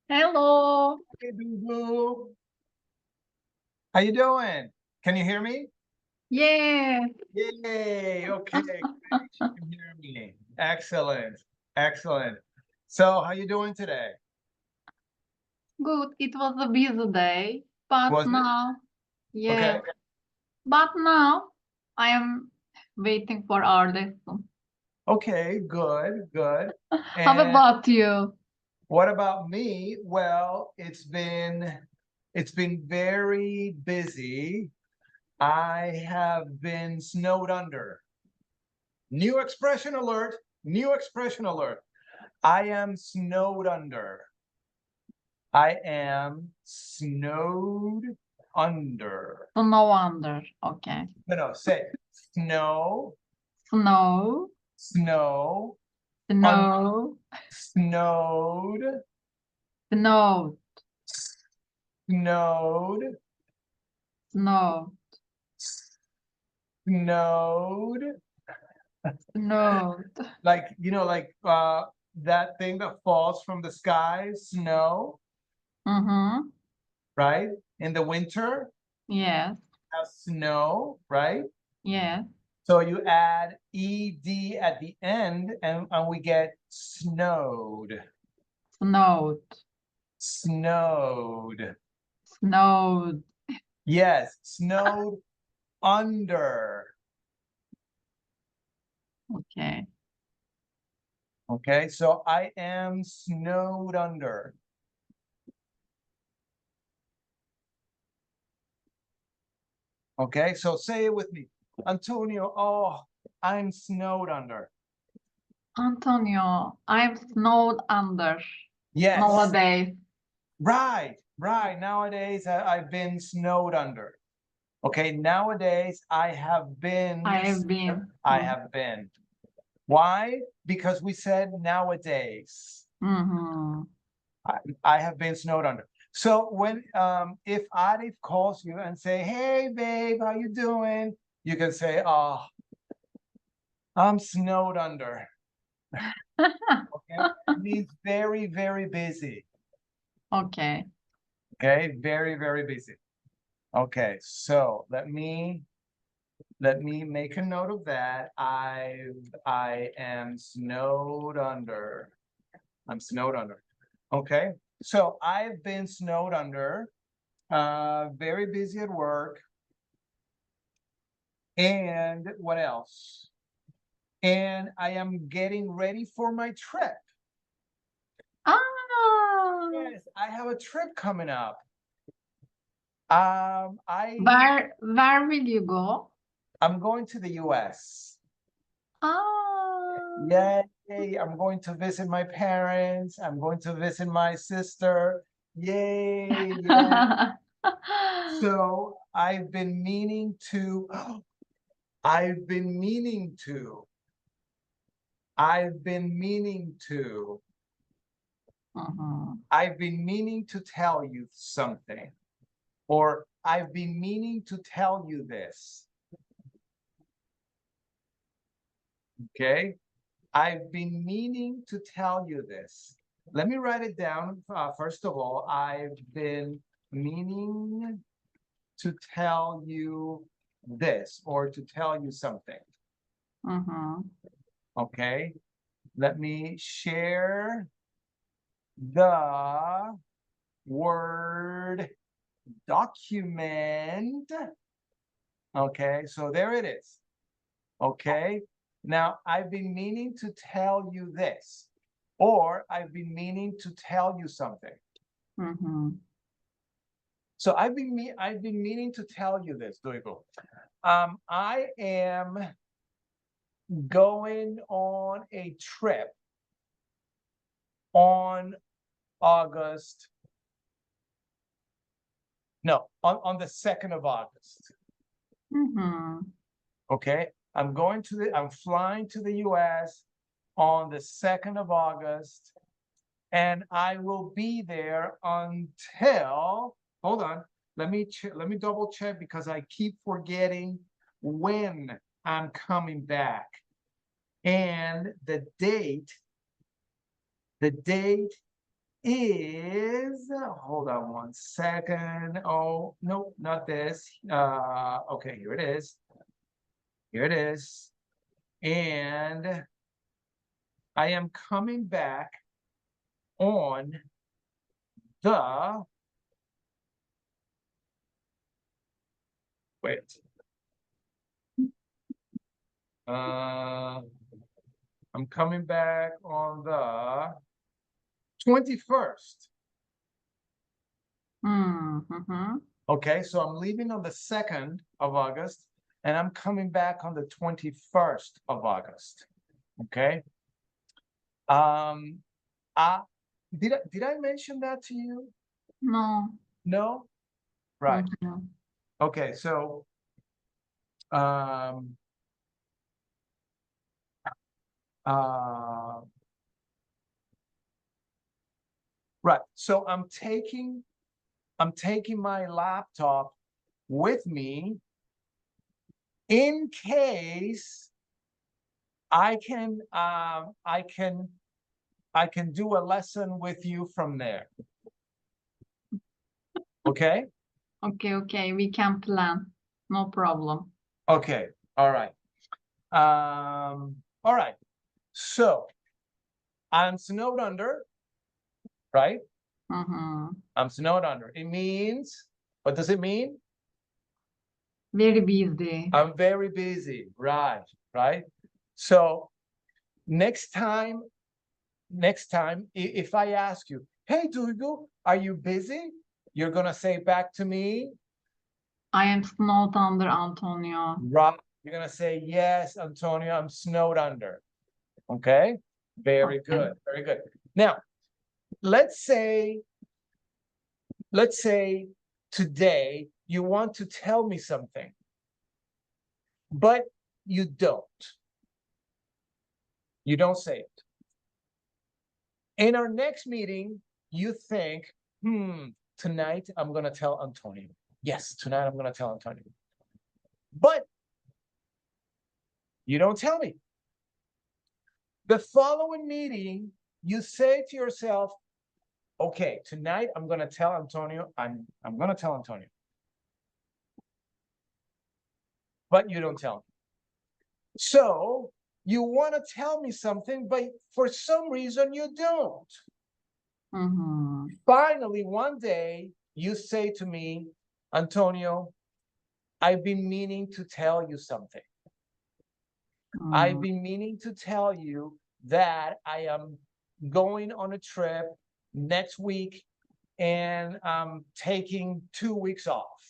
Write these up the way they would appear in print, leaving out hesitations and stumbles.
Hello. Hey, Duygu. How you doing? Can you hear me? Yeah. Yay. Okay. Great. You can hear me. Excellent. Excellent. So, how you doing today? Good. It was a busy day, but Was it? now, yeah, Okay. but now I am waiting for our lesson. Okay. Good. Good. How And about you? what about me? Well, it's been very busy. I have been snowed under. New expression alert. New expression alert. I am snowed under. I am snowed under. Snow under. Okay. No, say snow, Snow, snow, un, snow, snowed, snow, snowed, snow, snowed. snow. Like that thing that falls from the sky, snow, Mm-hmm. right? In the winter, Yes. have snow, right? Yes. So you add ed at the end, and we get snowed. Snowed. Snowed. Snowed. Yes, snowed under. Okay. Okay, so I am snowed under. Okay, so say it with me. Antonio, oh, I'm snowed under. Antonio, I'm snowed under Yes, nowadays. right. Nowadays, I've been snowed under. Okay, nowadays, I have been. I have been. I have been. Why? Because we said nowadays. Mm-hmm. I have been snowed under. So when if Arif calls you and say, "Hey, babe, how you doing?" You can say, "Oh, I'm snowed under." Okay, it means very, very busy. Okay. Okay, very, very busy. Okay, so let me make a note of that. I am snowed under. I'm snowed under. Okay, so I've been snowed under. Very busy at work. And what else? And I am getting ready for my trip. Ah, Yes, I have a trip coming up. where will you go? I'm going to the US. Ah. Yay, I'm going to visit my parents. I'm going to visit my sister. Yay, yeah. So I've been meaning to, I've been meaning to, Mhm. I've been meaning to tell you something, or I've been meaning to tell you this. Okay, I've been meaning to tell you this. Let me write it down. First of all, I've been meaning to tell you this, or to tell you something. Mhm. Okay, let me share the word document. Okay, so there it is. Okay, now I've been meaning to tell you this, or I've been meaning to tell you something. Mhm. So I've been meaning to tell you this, Duygu. I am going on a trip on August. No, on the 2nd of August. Mhm. Okay, I'm flying to the US on the 2nd of August, and I will be there until, hold on, let me double check because I keep forgetting when I'm coming back. And the date is, hold on one second. Oh, no, not this. Okay, here it is. Here it is. And I am coming back on the, wait. I'm coming back on the 21st. Mm-hmm. Okay, so I'm leaving on the 2nd of August and I'm coming back on the 21st of August. Okay. Did I mention that to you? No. No? Right. Mhm. Okay, so uh right. So I'm taking my laptop with me in case I can do a lesson with you from there. Okay? Okay, we can plan. No problem. Okay. All right. All right. So I'm snowed under, right? Mhm. I'm snowed under. It means, what does it mean? Very busy. I'm very busy. Right, right. So next time, if I ask you, hey, Duygu, are you busy? You're gonna say back to me, I am snowed under, Antonio. right? You're gonna say, yes, Antonio, I'm snowed under. Okay, very Okay. good, very good. Now, let's say today you want to tell me something, but you don't. You don't say it. In our next meeting, you think, tonight I'm gonna tell Antonio. Yes, tonight I'm gonna tell Antonio. But you don't tell me. The following meeting, you say to yourself, okay, tonight I'm gonna tell Antonio, I'm gonna tell Antonio. But you don't tell me. So you want to tell me something, but for some reason you don't. Mhm. Finally, one day you say to me, Antonio, I've been meaning to tell you something. I've Mm. been meaning to tell you that I am going on a trip next week and I'm taking 2 weeks off.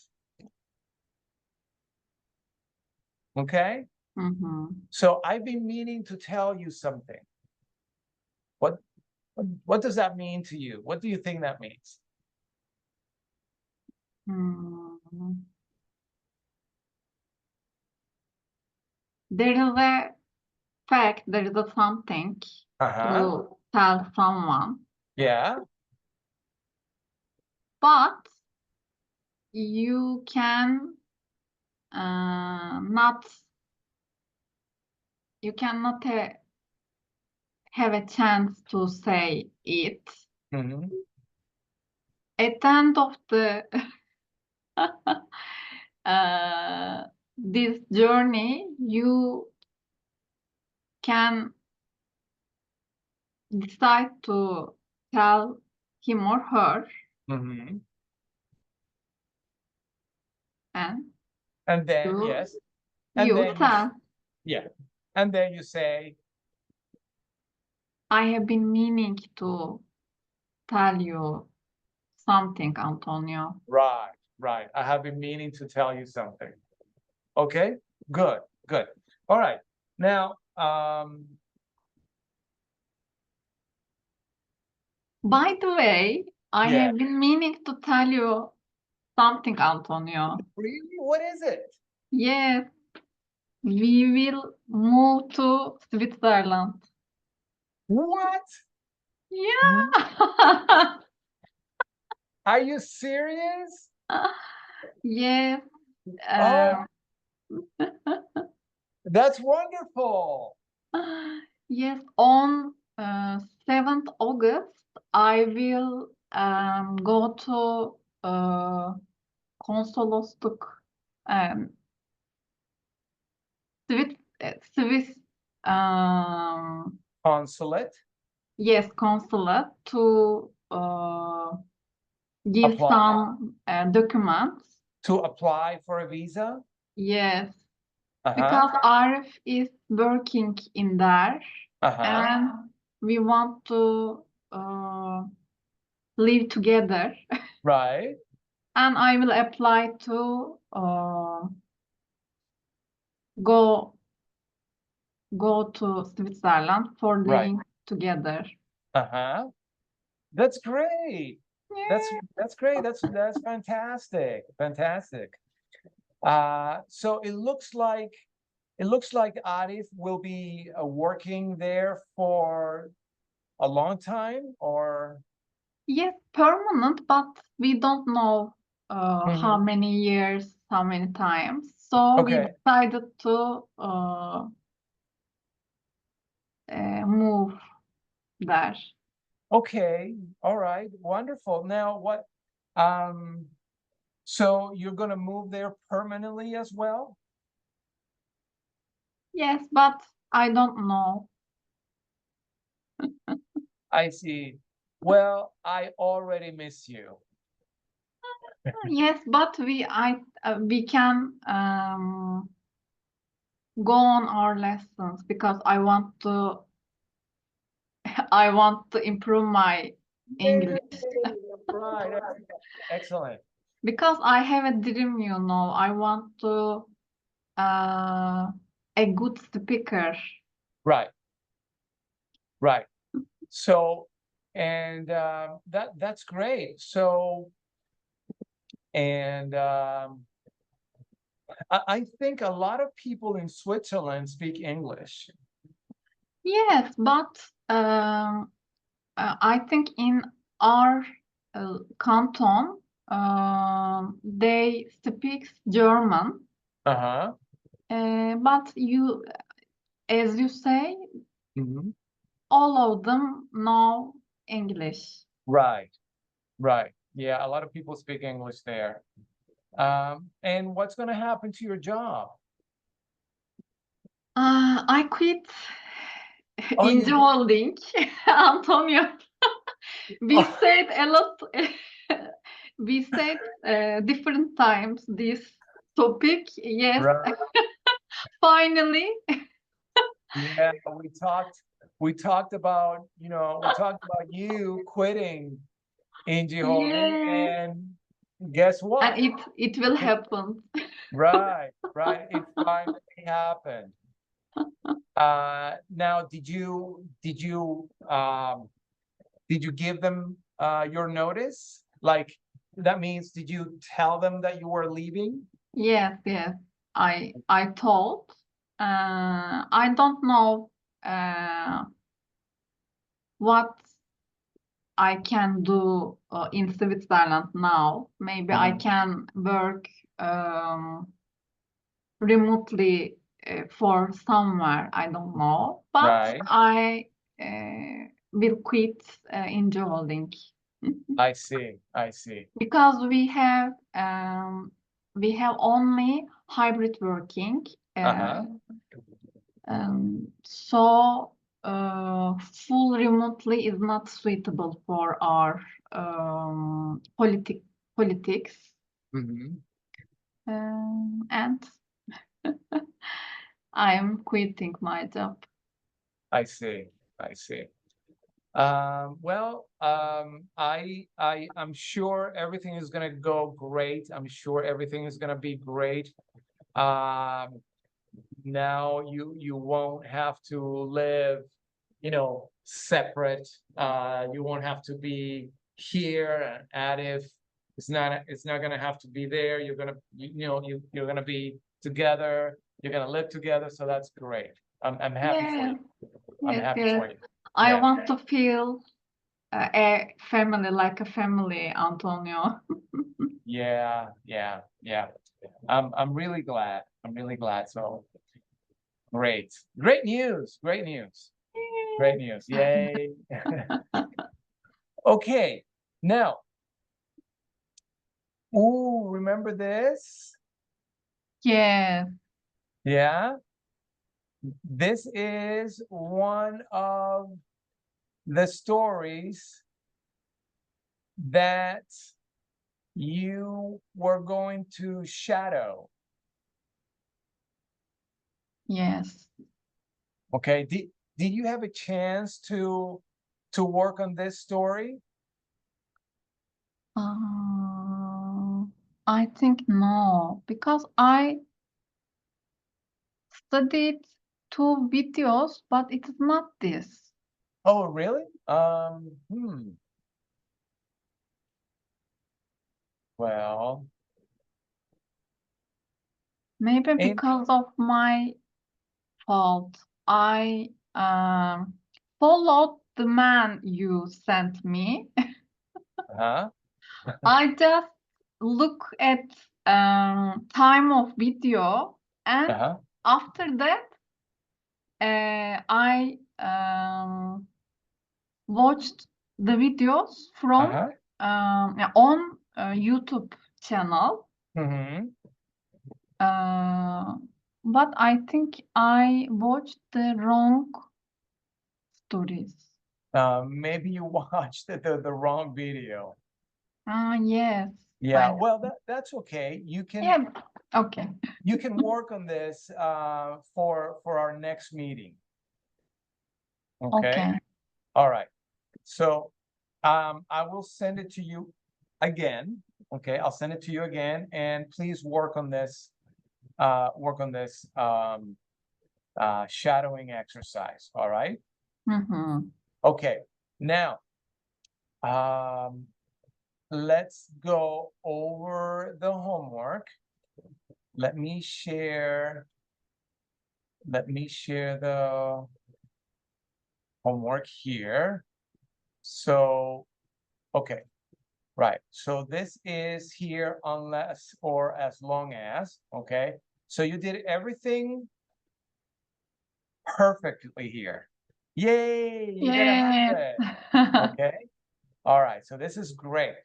Okay? Mhm. So I've been meaning to tell you something. What does that mean to you? What do you think that means? Mm. There is a fact, there is a something to tell someone, Yeah. but you can not, you cannot have a chance to say it. Mhm. At the end of the this journey, you can decide to tell him or her, Mhm. and And then, you yes. And you then tell. yeah. And then you say, I have been meaning to tell you something, Antonio. right, right. I have been meaning to tell you something. Okay, good, good. All right. Now, By the way, I yeah. have been meaning to tell you something, Antonio. Really? What is it? Yes, we will move to Switzerland. What? Yeah. Are you serious? Yes. Oh, Um, that's wonderful. yes, on 7th August, I will go to konsolosluk, um, Swiss, Consulate, yes, consulate to give apply some documents. to apply for a visa. Yes, Uh-huh. because Arif is working in there, Uh-huh. and we want to live together. Right. And I will apply to go to Switzerland for Right. living together. Uh-huh. That's great. That's great. That's fantastic. Fantastic. So it looks like Arif will be working there for a long time, or Yes, permanent, but we don't know how Mhm. many years, how many times. So we Okay. decided to move there. Okay. All right. Wonderful. Now what so you're gonna move there permanently as well? Yes, but I don't know. I see. Well, I already miss you. Yes, but we can go on our lessons because I want to I want to improve my English Right. Excellent. because I have a dream, you know. I want to a good speaker. Right. Right. So, and that's great. So, and I think a lot of people in Switzerland speak English. Yes, but I think in our canton they speak German. Uh-huh. But as you say, Mhm. all of them know English. Right. Right. Yeah, a lot of people speak English there. And what's going to happen to your job? I quit Oh, you İnce Holding, Antonio. We oh, said a lot. We said different times this topic. Yes, right. finally. Yeah, we talked about, we talked about you quitting NG Holding, Yeah, and guess and what? it will happen. Right, right. It finally happened. Now, did you give them your notice? Like that means, did you tell them that you were leaving? Yes, yes. I told. I don't know what I can do in Switzerland now. Maybe I Mhm. can work remotely for somewhere. I don't know, but Right. I will quit in holding I see. I see. because we have only hybrid working. Uh-huh. So full remotely is not suitable for our politics. Mhm. And I'm quitting my job. I see. I see. Well, I'm sure everything is gonna go great. I'm sure everything is gonna be great. Um, Now you won't have to live, separate. You won't have to be here at if it's not gonna have to be there. You're gonna, you're gonna be together. You're gonna live together. So that's great. I'm happy for Yes, you. I'm yes, happy yes. for you. I Yeah. want to feel a family like a family, Antonio. Yeah. Yeah. Yeah. I'm really glad. I'm really glad. So great. Great news. Great news. Great news. Yay. Okay, now, ooh, remember this? Yes. Yeah. This is one of the stories that you were going to shadow. Yes. Okay. Did you have a chance to work on this story? I think no, because I studied two videos, but it is not this. Oh, really? Well, Maybe in because of my fault. I followed the man you sent me. huh? I just look at time of video, and Uh-huh. after that, I watched the videos from Uh-huh. yeah, on YouTube channel. Mm-hmm. But I think I watched the wrong stories. Maybe you watched the wrong video. Yes, Yeah, I well, that's okay. yeah. Okay, You can work on this for our next meeting. Okay. okay. All right. So I will send it to you again. Okay, I'll send it to you again, and please work on this. Work on this shadowing exercise. All right. Mm-hmm. Okay. Now, um, let's go over the homework. Let me share. Let me share the homework here. So, okay, right. So this is here unless or as long as, okay? So you did everything perfectly here. Yay, you get Yes. 100. Okay. All right. So this is great.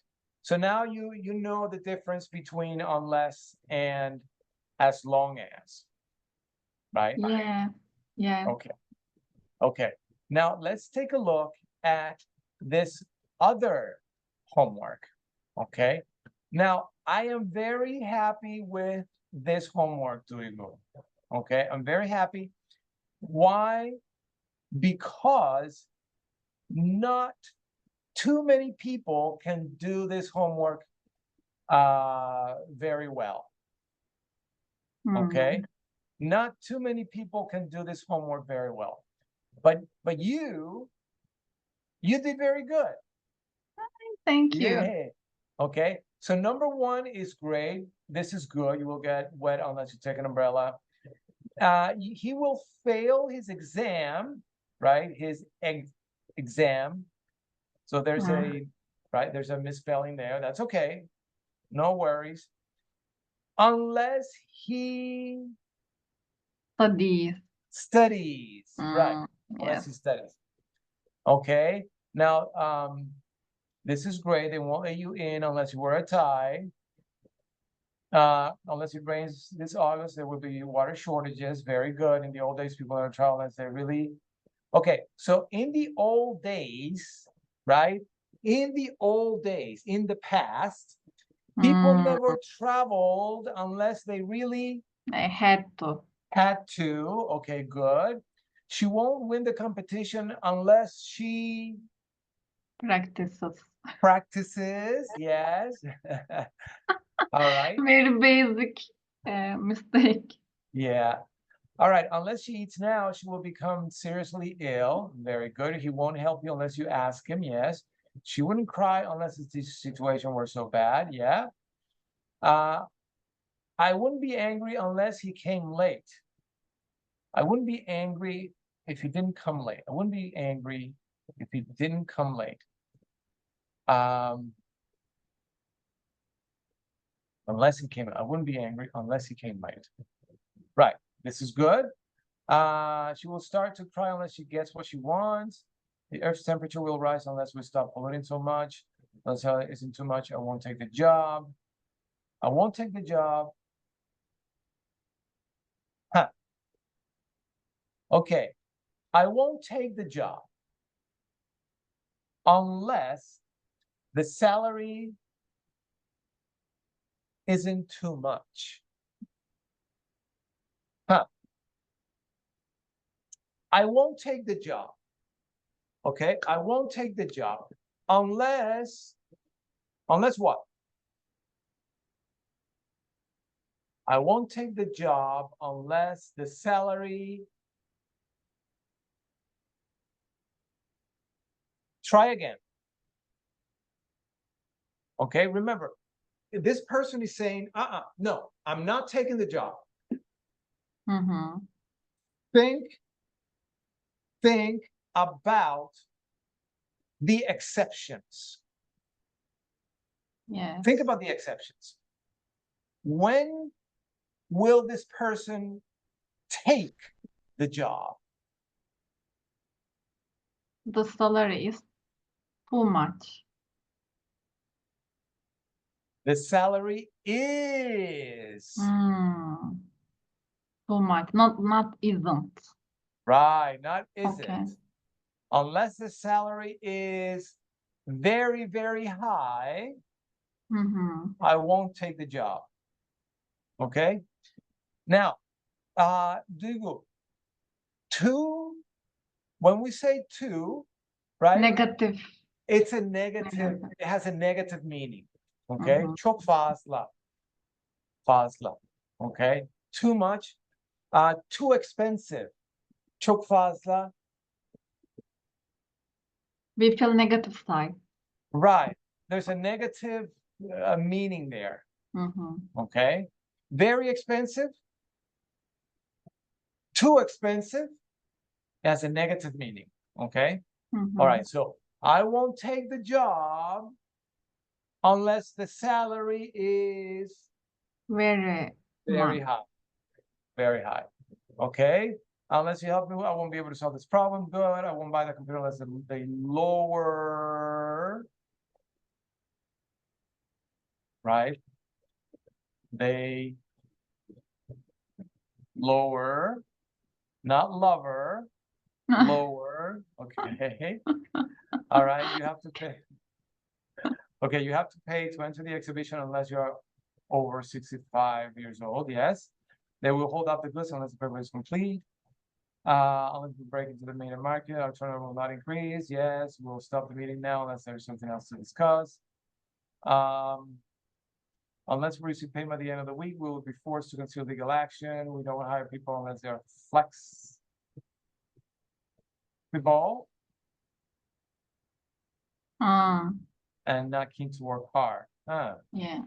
So now you know the difference between unless and as long as, right? Yeah. Yeah. Okay. Okay. Now let's take a look at this other homework. Okay. Now I am very happy with this homework, Duygu. Okay. I'm very happy. Why? Because not too many people can do this homework very well. Mm. Okay. Not too many people can do this homework very well. But you did very good. Thank you. Yeah. Okay. So number one is great. This is good. You will get wet unless you take an umbrella. He will fail his exam, right? His exam. So there's Mm. a right. There's a misspelling there. That's okay. No worries. Unless he Studies. studies, right? Mm. Unless Yes. he studies. Okay. Now, this is great. They won't let you in unless you wear a tie. Unless it rains this August, there will be water shortages. Very good. In the old days, people are traveling. They really okay. So in the old days, right? In the old days, in the past, people Mm. never traveled unless they really I had to had to. Okay, good. She won't win the competition unless she practices. practices. Yes. All right. Very basic mistake. Yeah. All right. Unless she eats now, she will become seriously ill. Very good. He won't help you unless you ask him. Yes. She wouldn't cry unless the situation were so bad. Yeah. Uh, I wouldn't be angry unless he came late. I wouldn't be angry if he didn't come late. I wouldn't be angry if he didn't come late. Um, unless he came, I wouldn't be angry unless he came late. Right. This is good. She will start to cry unless she gets what she wants. The Earth's temperature will rise unless we stop polluting so much. Unless it isn't too much, I won't take the job. I won't take the job. Huh. Okay. I won't take the job unless the salary isn't too much. Huh. I won't take the job. Okay, I won't take the job unless what? I won't take the job unless the salary. Try again. Okay, remember, this person is saying, no, I'm not taking the job. Mm-hmm. Think about the exceptions. Yes. Think about the exceptions. When will this person take the job? The salary is too much. The salary is. Too much. Not isn't. Right, not isn't. Okay. Unless the salary is very, very high, I won't take the job. Okay? Now, Duygu, two, when we say two, right? Negative. It's a negative, it has a negative meaning. Okay? Çok fazla. Fazla. Okay? Too much. Too expensive. Çok fazla. We feel negative side. Right. There's a negative meaning there. Okay. Very expensive. Too expensive has a negative meaning. Okay. All right. So I won't take the job unless the salary is very high. Very high. Okay. Unless you help me, I won't be able to solve this problem. Good. I won't buy the computer unless they lower. Right. They lower, not lover, lower. Okay. All right. You have to pay. Okay. You have to pay to enter the exhibition unless you're over 65 years old. Yes. They will hold up the goods unless the paper is complete. Unless we break into the main market, our turnover will not increase. Yes. We'll stop the meeting now unless there's something else to discuss. Unless we receive payment at the end of the week, we will be forced to consider legal action. We don't hire people unless they're flexible and not keen to work hard. Yeah.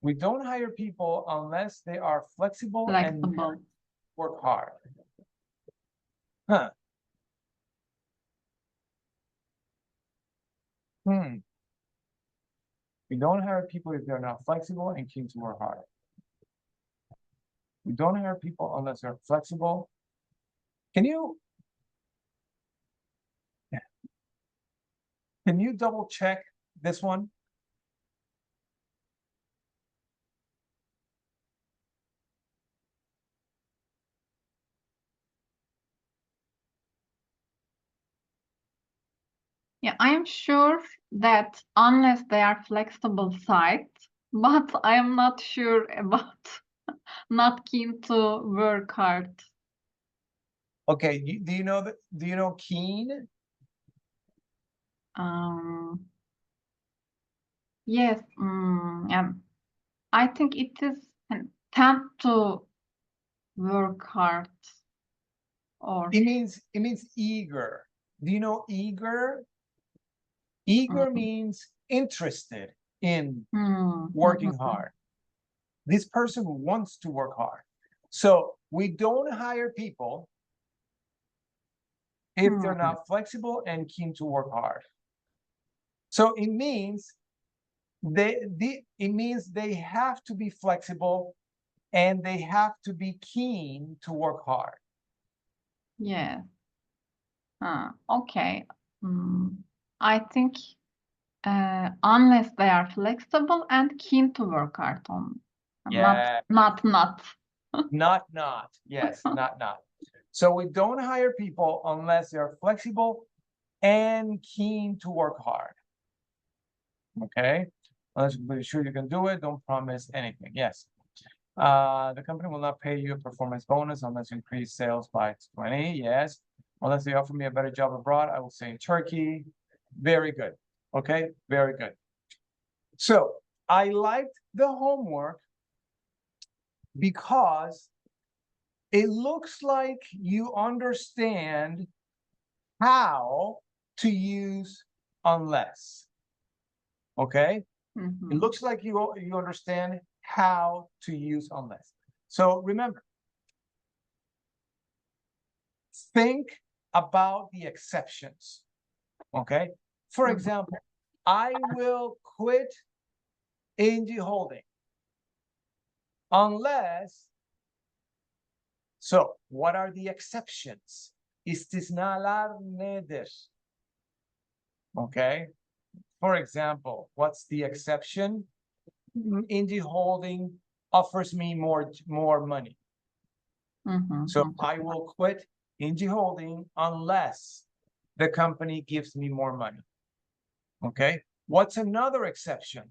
We don't hire people unless they are flexible and work hard. We don't hire people if they're not flexible and keen to work hard. We don't hire people unless they're flexible. Can you double check this one? Yeah, I am sure that unless they are flexible side, but I am not sure about not keen to work hard. Okay, do you know keen? Yes, I think it is tend to work hard. Or It means eager. Do you know eager? Eager means interested in working hard. This person wants to work hard. So we don't hire people if they're not flexible and keen to work hard. So it means they have to be flexible and they have to be keen to work hard. Yeah. Okay. I think unless they are flexible and keen to work hard on, Yeah. not. Not. Yes, not. So we don't hire people unless they're flexible and keen to work hard. Okay? Unless you're sure you can do it, don't promise anything. Yes. The company will not pay you a performance bonus unless you increase sales by 20. Yes. Unless they offer me a better job abroad, I will say in Turkey. Very good. Okay, very good. So I liked the homework because it looks like you understand how to use unless. Okay? It looks like you understand how to use unless. So remember, think about the exceptions. Okay? For example, I will quit Angie Holding unless. So, what are the exceptions? İstisnalar nedir? Okay. For example, what's the exception? Indie Holding offers me more money. So I will quit Indie Holding unless the company gives me more money. Okay. What's another exception?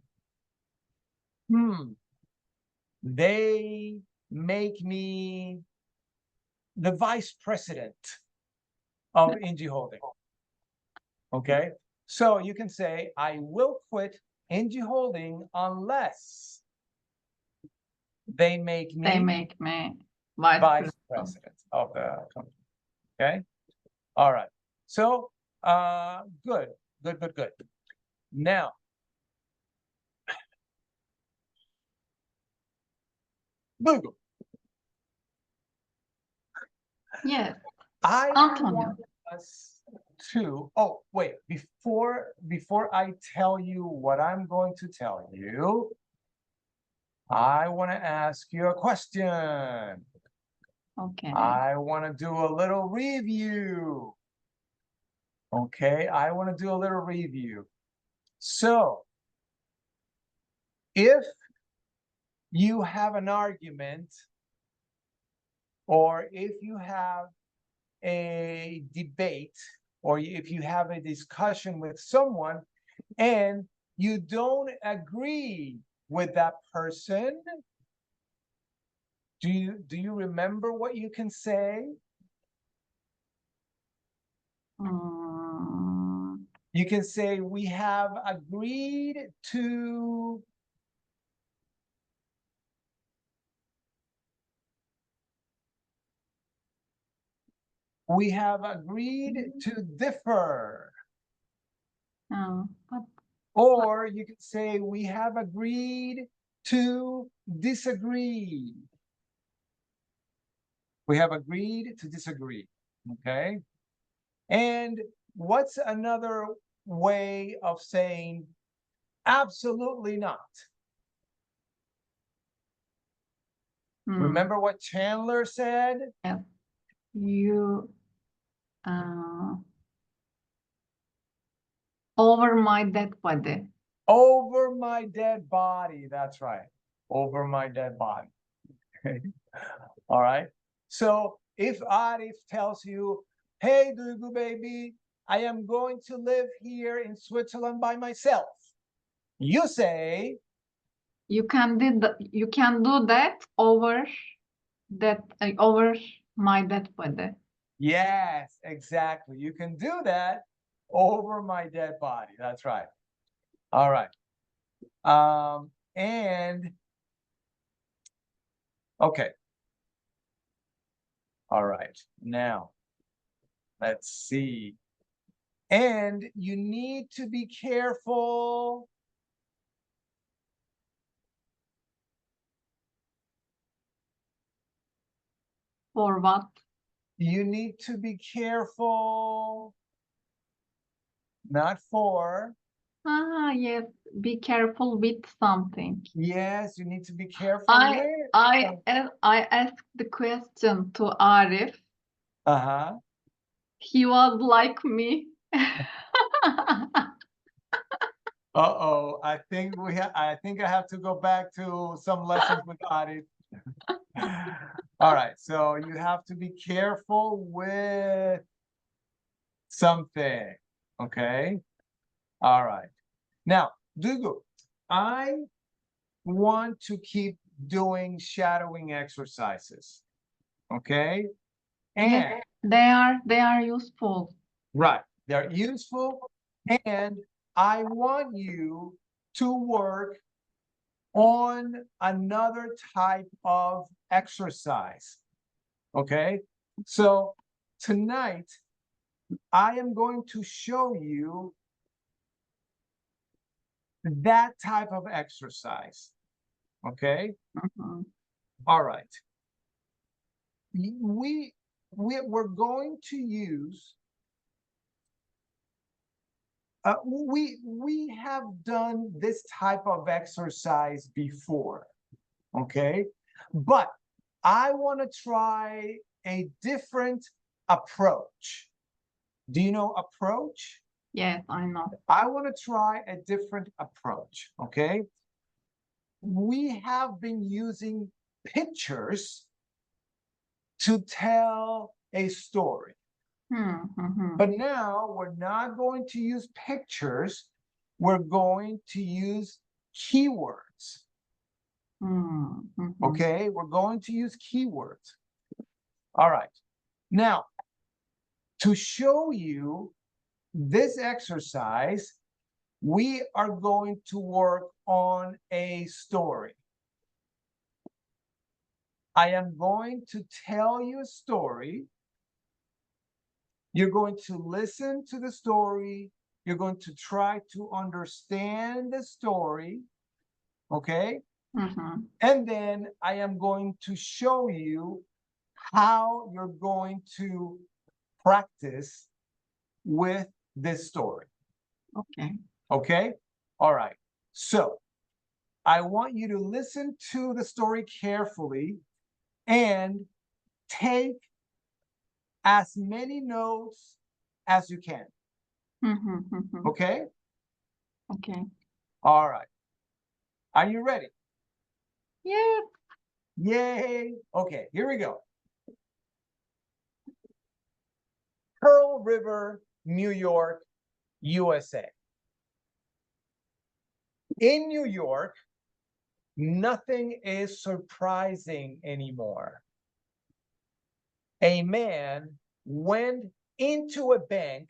They make me the vice president of Indie Holding. Okay. So you can say, I will quit Indie Holding unless they make me vice president of the company. Okay. All right. So good. Now, Duygu, Yes. I Antonio. want us to. Oh, wait. Before I tell you what I'm going to tell you, I want to ask you a question. Okay. I want to do a little review. Okay, I want to do a little review. So, if you have an argument or if you have a debate or if you have a discussion with someone and you don't agree with that person, do you remember what you can say? You can say, we have agreed to. We have agreed to differ. Or you can say, we have agreed to disagree. We have agreed to disagree. Okay. And what's another way of saying absolutely not? Remember what Chandler said? Yes. You over my dead body. Over my dead body. That's right. Over my dead body. All right. So if Arif tells you, hey, Duygu baby, I am going to live here in Switzerland by myself, you say, you can do that over my dead body. Yes, exactly. You can do that over my dead body. That's right. All right. And okay. All right. Now, let's see. And you need to be careful. For what? You need to be careful. Not for. Yes. Be careful with something. Yes, you need to be careful with. I asked the question to Arif. He was like me. Uh-oh, I think I have to go back to some lessons with Adi. All right, so you have to be careful with something, okay? All right. Now, Duygu, I want to keep doing shadowing exercises, okay? Yes, And they are useful. right, they're useful, and I want you to work on another type of exercise, okay? So tonight, I am going to show you that type of exercise, okay? Mhm. All right. We're going to use we have done this type of exercise before, okay? But I want to try a different approach. Do you know approach? Yes, I know. I want to try a different approach, okay? We have been using pictures to tell a story. Mhm. But now we're not going to use pictures. We're going to use keywords. Mhm. Okay, we're going to use keywords. All right. Now, to show you this exercise, we are going to work on a story. I am going to tell you a story. You're going to listen to the story. You're going to try to understand the story. Okay. Mhm. And then I am going to show you how you're going to practice with this story. Okay. Okay. All right. So I want you to listen to the story carefully and take as many notes as you can. Mhm. Okay. Okay. All right. Are you ready? Yes. Yay. Okay. Here we go. Pearl River, New York, USA. In New York, nothing is surprising anymore. A man went into a bank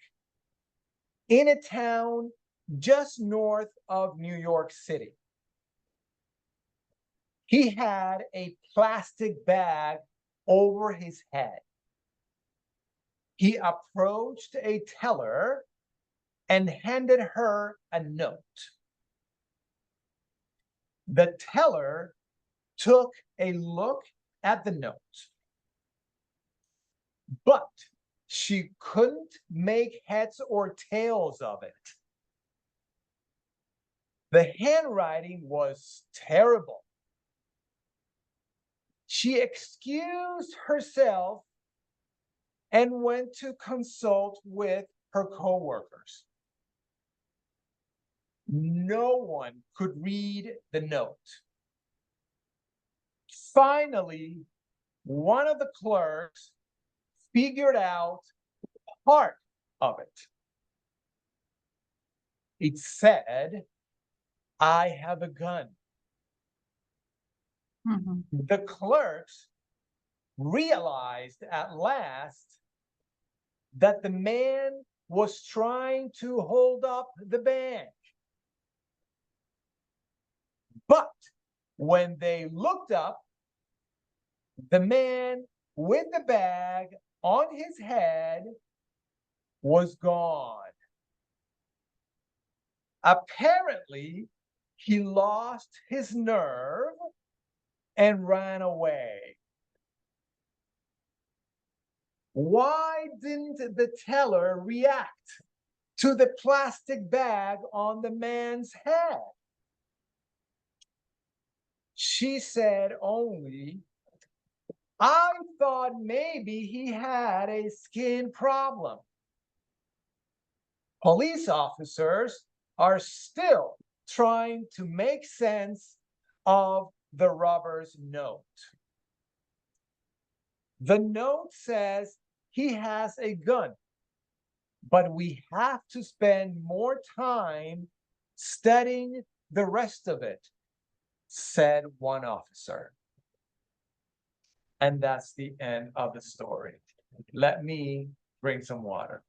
in a town just north of New York City. He had a plastic bag over his head. He approached a teller and handed her a note. The teller took a look at the note, but she couldn't make heads or tails of it. The handwriting was terrible. She excused herself and went to consult with her coworkers. No one could read the note. Finally, one of the clerks figured out part of it. It said, "I have a gun." Mhm. The clerks realized at last that the man was trying to hold up the bank. But when they looked up, the man with the bag on his head was gone. Apparently, he lost his nerve and ran away. Why didn't the teller react to the plastic bag on the man's head? She said only, I thought maybe he had a skin problem. Police officers are still trying to make sense of the robber's note. The note says he has a gun, but we have to spend more time studying the rest of it, said one officer. And that's the end of the story. Let me bring some water.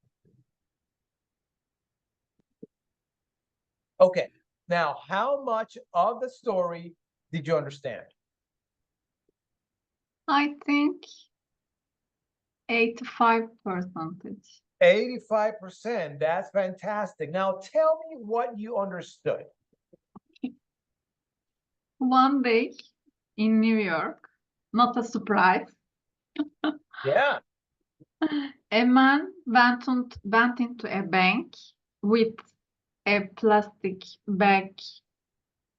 Okay, now how much of the story did you understand? I think 85%. 85%. That's fantastic. Now tell me what you understood. One day in New York, not a surprise, Yeah. a man went into a bank with a plastic bag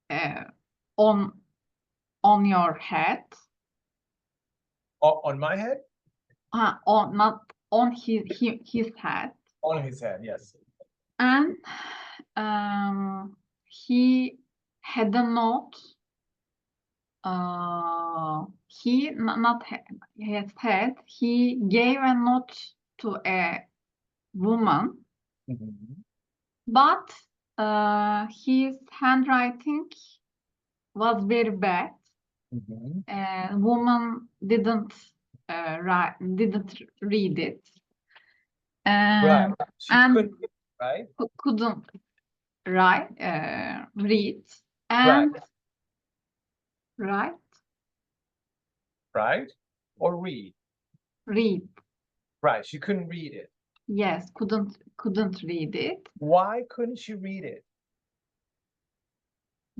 uh, on your head. On my head? On not on his head. On his head, yes. And he had a note. He not his head. He gave a note to a woman, but his handwriting was very bad. Woman didn't read it. Right. She And couldn't, right? Couldn't read Right. and write. Right? Or read. Read. Right. She couldn't read it. Yes, couldn't read it Why couldn't she read it?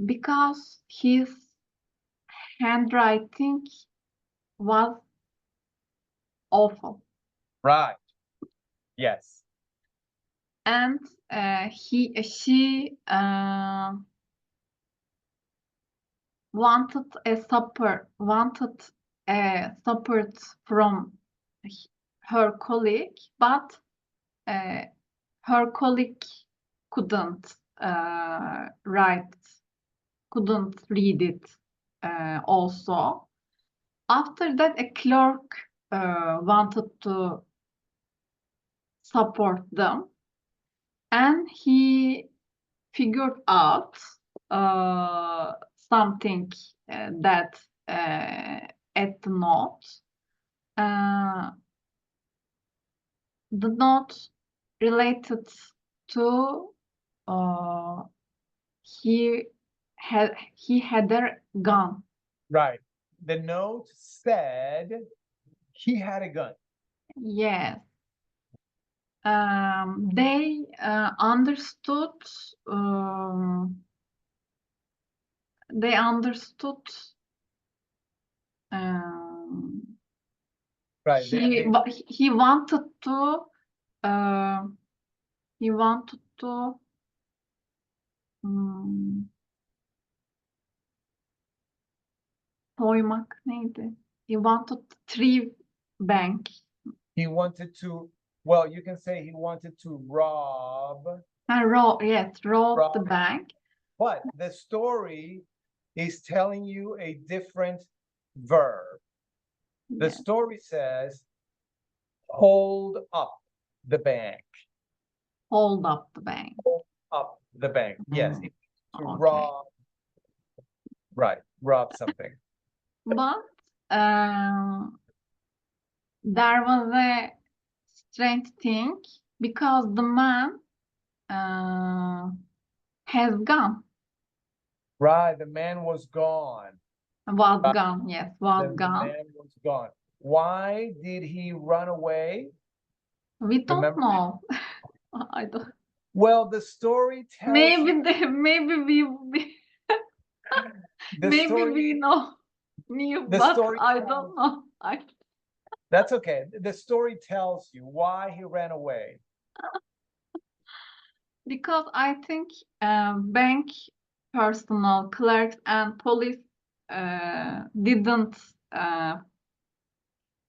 because his handwriting was awful. Right. Yes. And she wanted a support from her colleague, but her colleague couldn't couldn't read it also. After that, a clerk wanted to support them, and he figured out something that at the note. The note related to he had a gun. Right. The note said he had a gun. Yes. They understood. They understood. Right. He wanted to. He wanted to. Soymak neydi? He wanted to thrive bank. He wanted to, well, you can say he wanted to rob. Rob Rob. the bank. But the story is telling you a different verb. The Yes. story says, hold up the bank. Hold up the bank. Hold up the bank. Yes. To Okay. rob. Right. Rob something. But there was a strange thing because the man has gone. Right. The man was gone. Was gone. Yes, was The gone. man was gone. Why did he run away? We don't Remember? know. I don't. Well, the story tells Maybe you. maybe we The maybe story, we knew, the but story I tells- don't know. That's okay. The story tells you why he ran away. Because I think bank personnel, clerks, and police didn't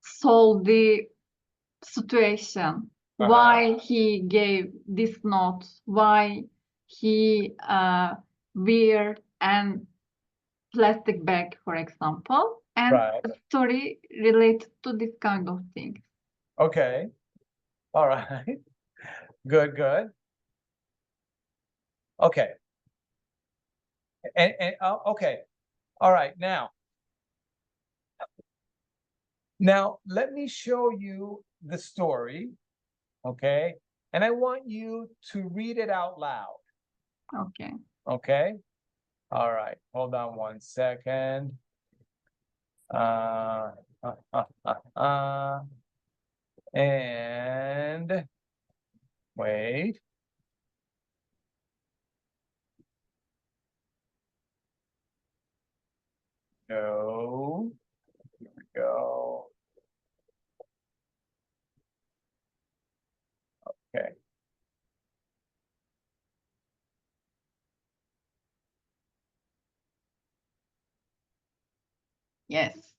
solve the situation. Why he gave this note, why he wear an plastic bag, for example, and Right. a story related to this kind of things. Okay. All right. Good, good. Okay. And okay. All right. Now let me show you the story. Okay. And I want you to read it out loud. Okay. Okay. All right. Hold on one second. Uh, uh, uh, uh. And wait. No. Here we go. Okay. Yes.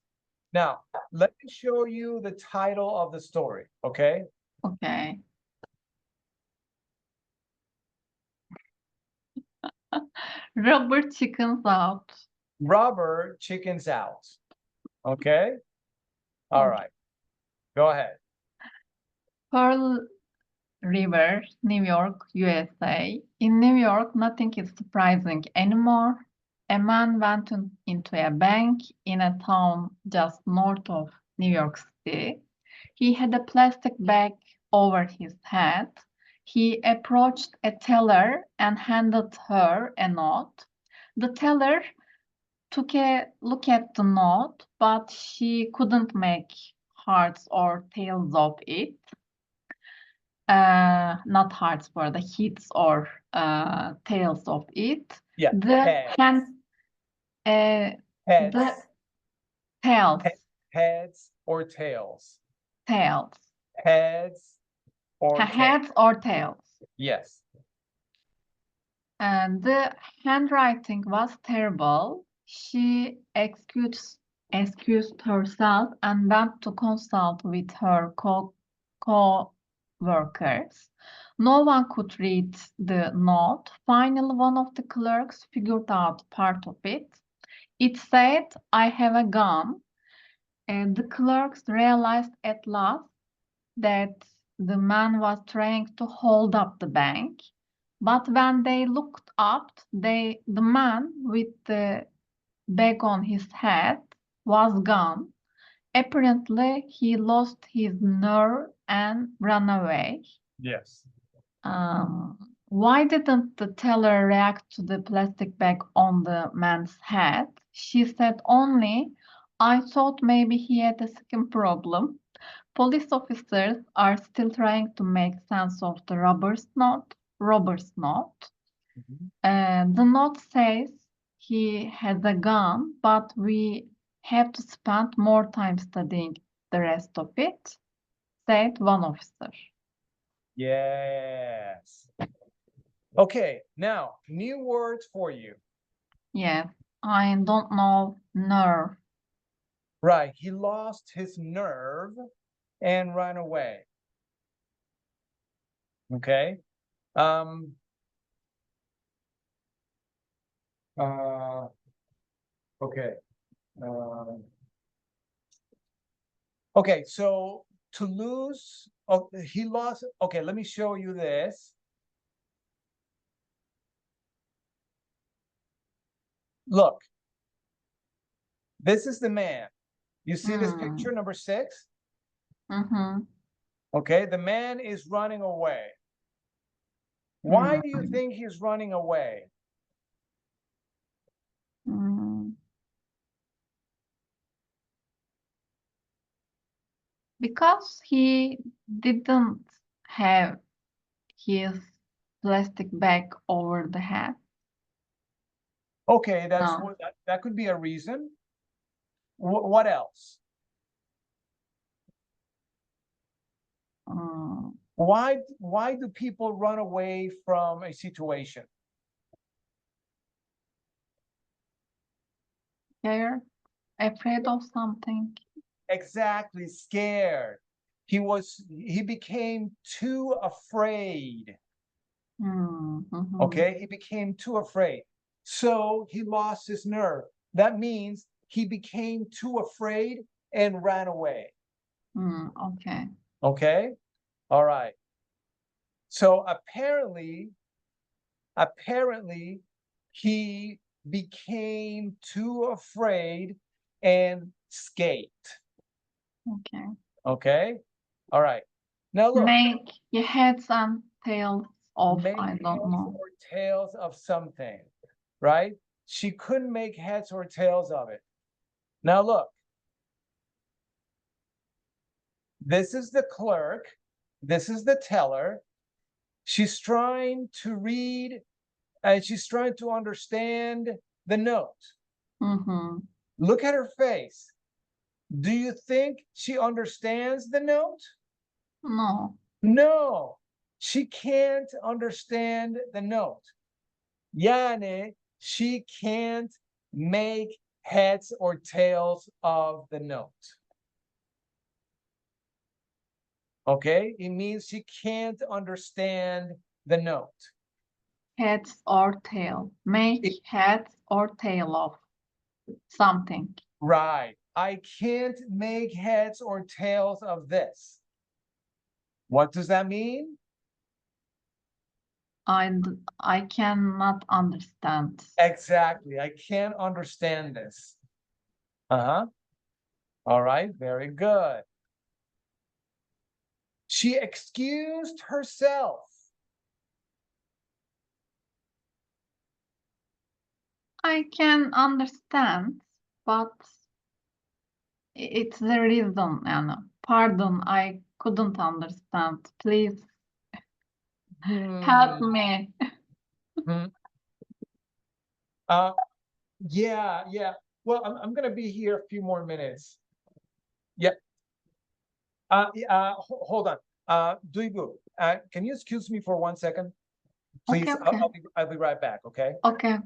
Now, let me show you the title of the story, okay? Okay. Rubber chickens out. Rubber chickens out. Okay? All right. Go ahead. Pearl River, New York, USA. In New York, nothing is surprising anymore. A man went into a bank in a town just north of New York City. He had a plastic bag over his head. He approached a teller and handed her a note. The teller took a look at the note, but she couldn't make hearts or tails of it. Not hearts, for the heads or tails of it. Yeah. The Heads. hand, the Heads. tails, Heads or tails. tails, Heads or tails. heads or tails. Yes. And the handwriting was terrible. She excused herself and went to consult with her co-workers. No one could read the note. Finally, one of the clerks figured out part of it. It said, "I have a gun." And the clerks realized at last that the man was trying to hold up the bank. But when they looked up, the man with the bag on his head was gone. Apparently, he lost his nerve and ran away. Yes. Why didn't the teller react to the plastic bag on the man's head? She said only, "I thought maybe he had a second problem." Police officers are still trying to make sense of the robber's note. The note says he has a gun, but we have to spend more time studying the rest of it, said one officer. Yes. Okay, now new words for you. Yes, I don't know nerve. Right. He lost his nerve and ran away. Okay. Um okay. Okay, so to lose, oh, he lost. Okay, let me show you this. Look, this is the man. You see this picture number 6? Mm-hmm. Okay, the man is running away. Why do you think he's running away? Because he didn't have his plastic bag over the head. Okay, that's No. what that could be a reason. What else? Why do people run away from a situation? They're afraid of something. Exactly, scared. He became too afraid. Okay, he became too afraid. So he lost his nerve. That means he became too afraid and ran away. Okay. Okay, all right. So apparently he became too afraid and escaped. Okay. Okay, all right. Now look, Make your heads and tails of, make I don't heads know. or tails of something, right? She couldn't make heads or tails of it. Now look, this is the clerk, this is the teller. She's trying to read and she's trying to understand the note. Look at her face. Do you think she understands the note? No. No, she can't understand the note. Yani she can't make heads or tails of the note. Okay, it means she can't understand the note. Heads or tail. Make heads or tail of something. Right. I can't make heads or tails of this. What does that mean? I cannot understand. Exactly. I can't understand this. Uh-huh. All right, very good. She excused herself. I can understand, but it's the reason, yani. Pardon, I couldn't understand. Please help me. Hmm. Yeah. Well, I'm gonna be here a few more minutes. Yeah. Hold on. Duygu, can you excuse me for 1 second? Please, Okay. I'll be right back, okay? Okay.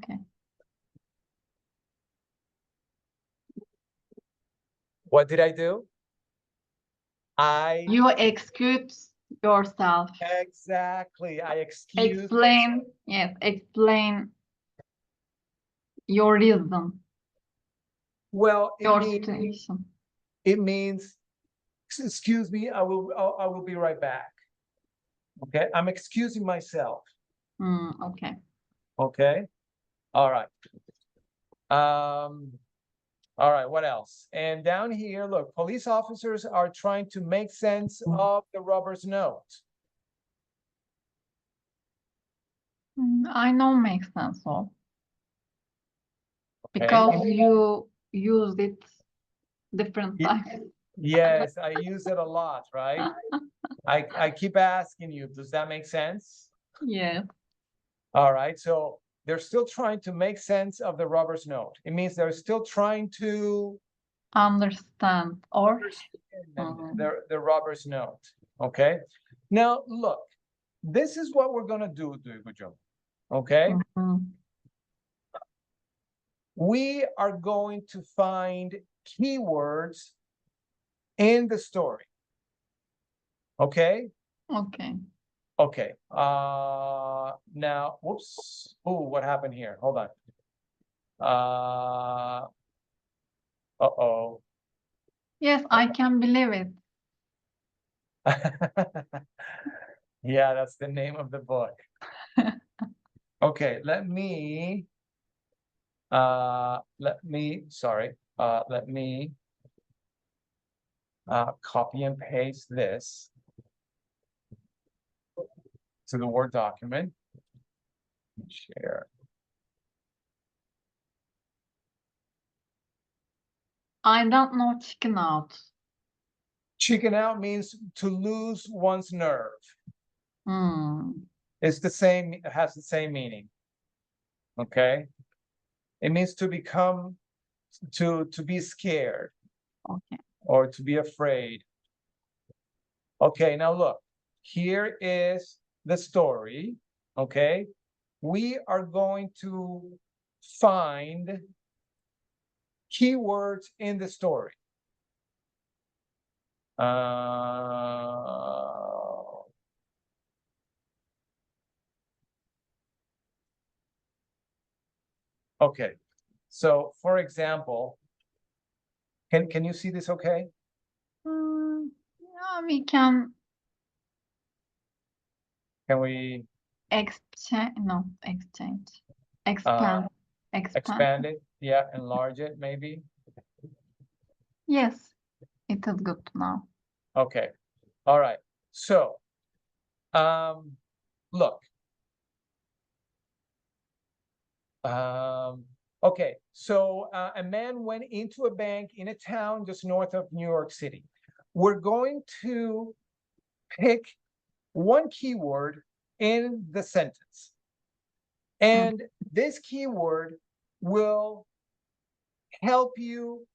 What did I do? You excuse yourself. Exactly. I excused myself. Explain, yes, explain your reason, Well, your situation. it means, excuse me, I will be right back. Okay, I'm excusing myself. Okay. Okay, all right. All right, what else? And down here, look, police officers are trying to make sense of the robber's note. I know makes sense of. Okay. Because you use it different times. Yes, I use it a lot, right? I keep asking you, does that make sense? Yes. All right, so they're still trying to make sense of the robber's note. It means they're still trying to Understand or understand the robber's note. Okay. Now look, this is what we're gonna do, Duygu. Okay. We are going to find keywords in the story. Okay. Okay. Okay. Now, whoops. Oh, what happened here? Hold on. Uh-oh. Yes, I can believe it. Yeah, that's the name of the book. Okay, let me copy and paste this to the Word document. Share. I don't know chicken out. Chicken out means to lose one's nerve. It's the same, it has the same meaning. Okay. It means to become, to be scared. Okay. Or to be afraid. Okay, now look, here is the story. Okay. We are going to find keywords in the story. Okay, so for example, can you see this okay? Yeah, we can Can we exchange, no, exchange, expand, expand. expand it? Yeah, enlarge it maybe? Yes, it is good now. Okay, all right. So, look. Okay, so a man went into a bank in a town just north of New York City. We're going to pick one keyword in the sentence. And this keyword will help you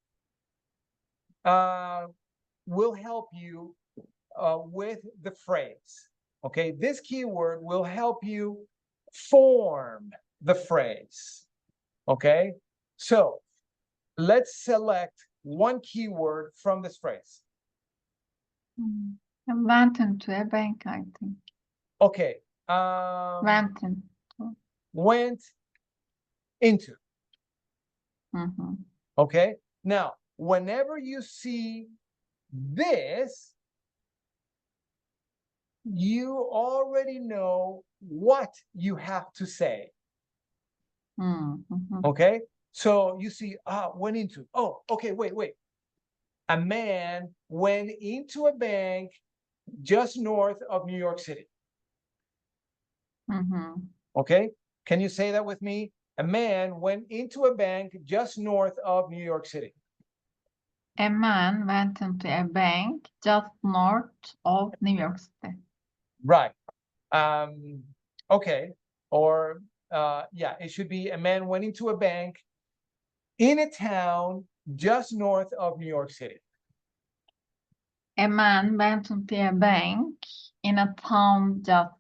with the phrase. Okay, this keyword will help you form the phrase. Okay, so let's select one keyword from this phrase. I went into a bank, I think. Okay, Went into. went into. Mhm. Okay, now whenever you see this, you already know what you have to say. Mhm. Okay, so you see, went into. Oh, okay, wait. A man went into a bank just north of New York City. Mhm. Okay, can you say that with me? A man went into a bank just north of New York City. A man went into a bank just north of New York City. Right. Okay. Or yeah, it should be a man went into a bank in a town just north of New York City. A man went into a bank in a town just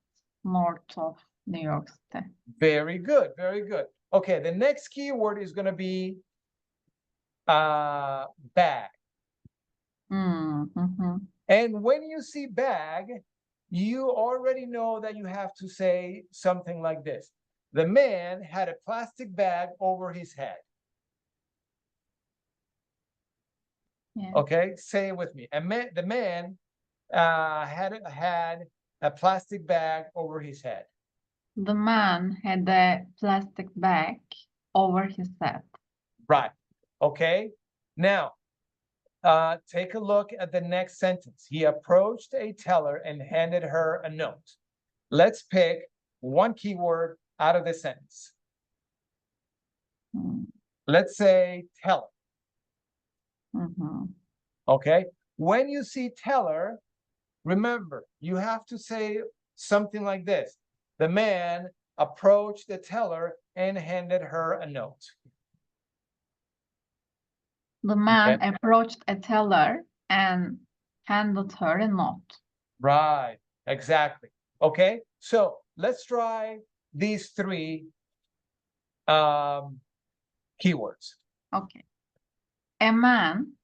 north of New York City. Very good, very good. Okay, the next keyword is going to be bag. Mm-hmm. And when you see bag, you already know that you have to say something like this. The man had a plastic bag over his head. Yeah. Okay, say it with me. The man had a plastic bag over his head. The man had a plastic bag over his head. Right. Okay. Now, take a look at the next sentence. He approached a teller and handed her a note. Let's pick one keyword out of this sentence. Let's say teller. Mm-hmm. Okay. When you see teller, remember, you have to say something like this. The man approached the teller and handed her a note. The man approached a teller and handed her a note. Right, exactly. Okay, so let's try these three keywords. Okay. A man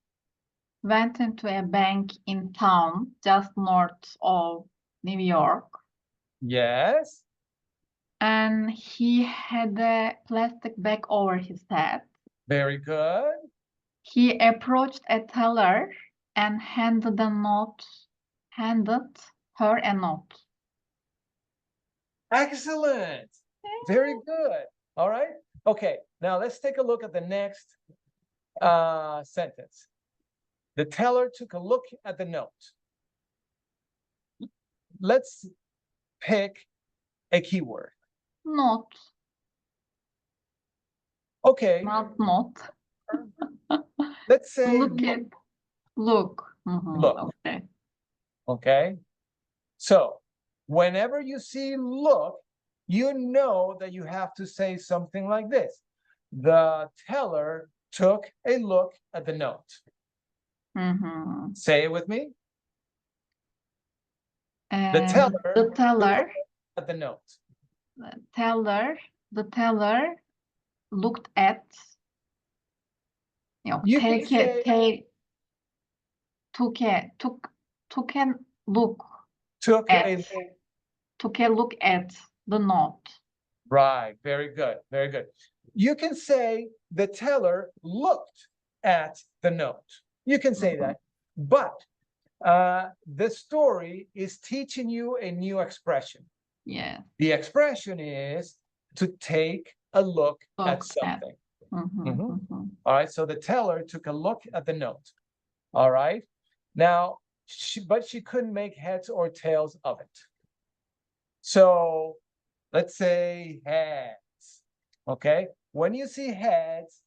went into a bank in town just north of New York. Yes. And he had a plastic bag over his head. Very good. He approached a teller and handed her a note. Excellent. Very good. All right. Okay, now let's take a look at the next sentence. The teller took a look at the note. Let's pick a keyword. Note. Okay. Not note. Let's say Look at. Look. Mm-hmm. Look. Okay. Okay. So whenever you see look, you know that you have to say something like this. The teller took a look at the note. Mm-hmm. Say it with me. The teller at the note. The teller looked at. You can say took a look Took at a the note. Right, very good, very good. You can say the teller looked at the note. You can say that, but the story is teaching you a new expression. Yeah. The expression is to take a look at something. All right, so the teller took a look at the note. All right, now, but she couldn't make heads or tails of it. So let's say heads. Okay, when you see heads,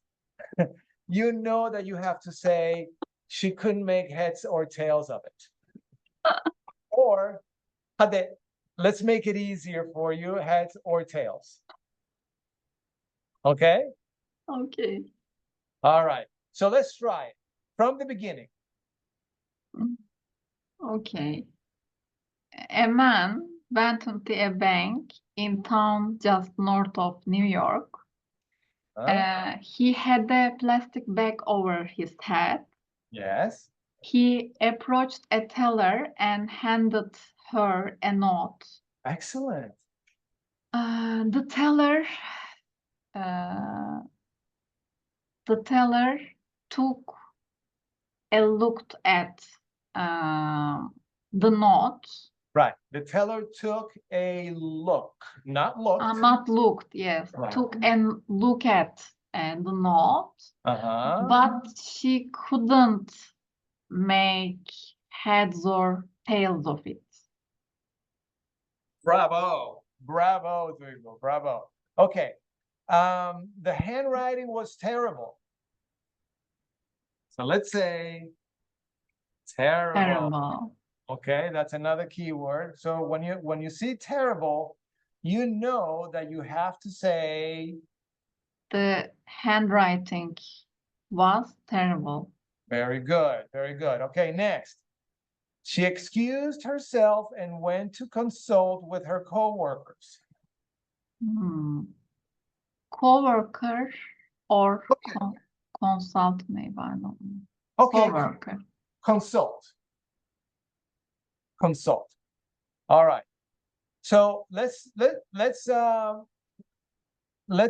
you know that you have to say she couldn't make heads or tails of it. Or, hadi, let's make it easier for you, heads or tails. Okay? Okay. All right. So let's try it from the beginning. Okay. A man went into a bank in town just north of New York. He had a plastic bag over his head. Yes. He approached a teller and handed her a note. Excellent. The teller took a look at the note. Right. The teller took a look, not looked. Not looked, yes. Right. Took a look at the note, but she couldn't make heads or tails of it. Bravo. Bravo, Duygu. Bravo. Okay. The handwriting was terrible. So let's say terrible. Terrible. Okay, that's another keyword. So when you see terrible, you know that you have to say The handwriting was terrible. very good, very good. Okay, next. She excused herself and went to consult with her co-workers. Co-worker or consult, maybe, I don't know. Okay, Co-worker. consult. Consult. All right. So let's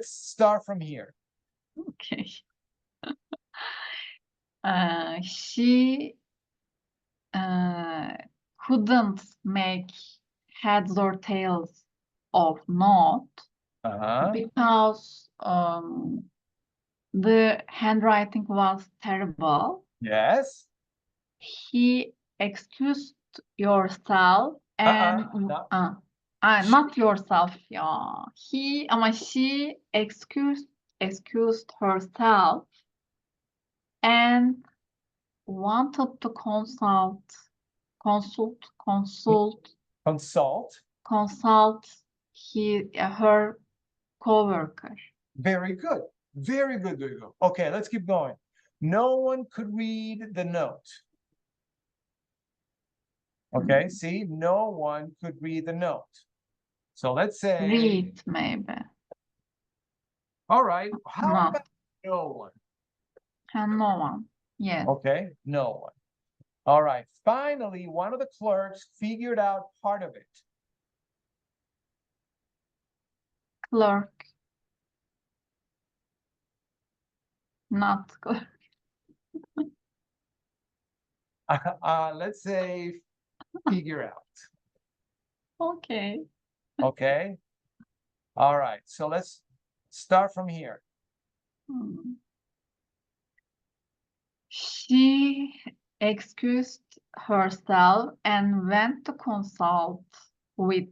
start from here. Okay. She couldn't make heads or tails of note because the handwriting was terrible. Yes. He excused yourself and not yourself. Yeah. She excused herself and wanted to consult her co-worker. Very good. Very good, Duygu. Okay, let's keep going. No one could read the note. Okay, see, no one could read the note. So let's say read, maybe. All right. How about no one? And no one. Yes. Okay, no one. All right. Finally, one of the clerks figured out part of it. Clerk. Not clerk. Let's say figure out. Okay. Okay. All right. So let's start from here. She excused herself and went to consult with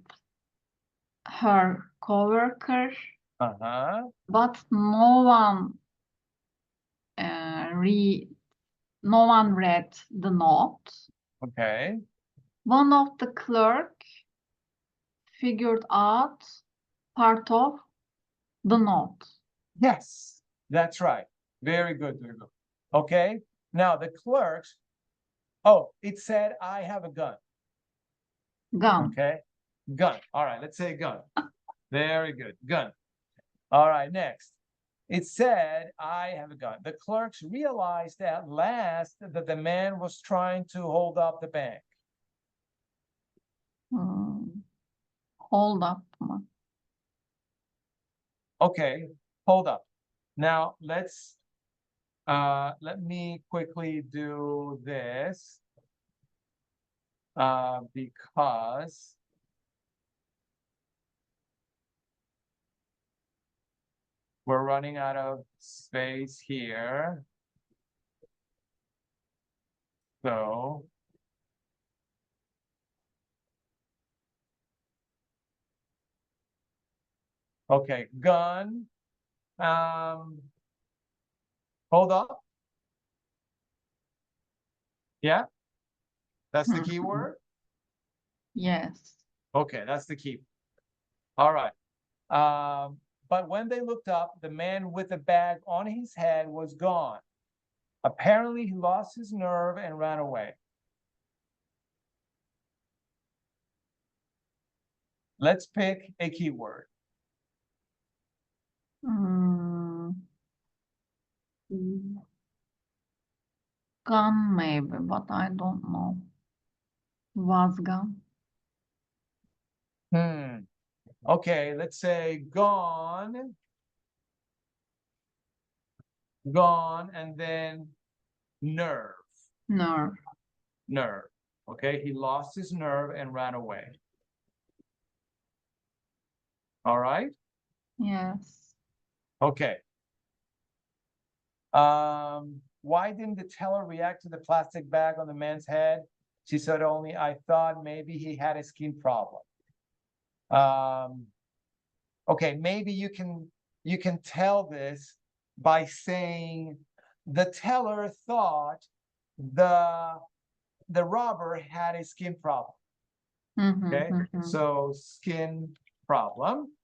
her coworker, but no one read the note. Okay. One of the clerk figured out part of the note. Yes, that's right. Very good, Duygu. Okay. Now the clerks. Oh, it said I have a gun. Gun. Okay. Gun. All right. Let's say gun. Very good. Gun. All right. Next. It said, I have a gun. The clerks realized at last that the man was trying to hold up the bank. Hold up mı? Okay, hold up. Now let's let me quickly do this because we're running out of space here. So okay, gun. Hold up. Yeah, that's the key word. Yes. Okay, that's the key. All right. But when they looked up, the man with the bag on his head was gone. Apparently, he lost his nerve and ran away. Let's pick a keyword. Gun maybe, but I don't know. Was gun. Okay, let's say gone, gone, and then nerve. Nerve. Nerve. Okay, he lost his nerve and ran away. All right? Yes. Okay. Why didn't the teller react to the plastic bag on the man's head? She said only, I thought maybe he had a skin problem. Okay, maybe you can tell this by saying the teller thought the robber had a skin problem. Okay, so skin problem.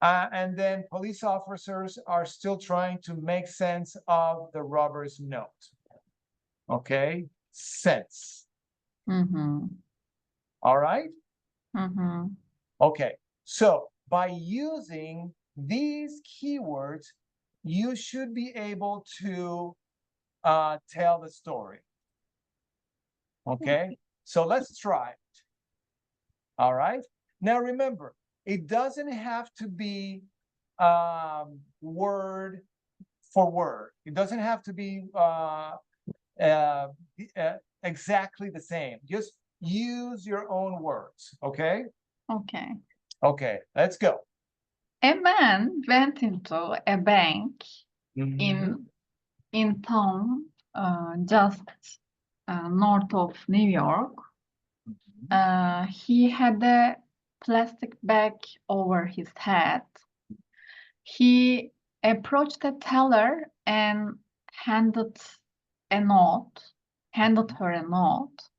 And then police officers are still trying to make sense of the robber's note. Okay, sense. All right? Okay, so by using these keywords, you should be able to tell the story. Okay, so let's try it. All right, now remember, it doesn't have to be word for word. It doesn't have to be exactly the same. Just use your own words, okay? Okay. Okay, let's go. A man went into a bank in town just north of New York. He had a plastic bag over his head. He approached the teller and handed her a note.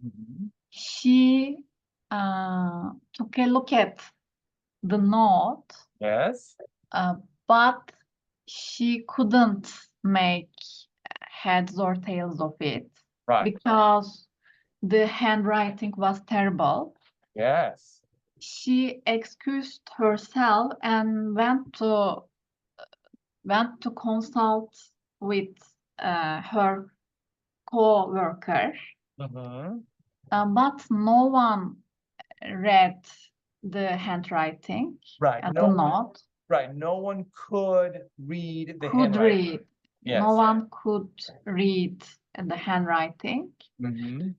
She took a look at the note. Yes. But she couldn't make heads or tails of it. Right. Because the handwriting was terrible. Yes. She excused herself and went to consult with her co-worker. But no one read the handwriting. Right. The note. Right. No one could read the Could handwriting. read. Yes. No one could read the handwriting. One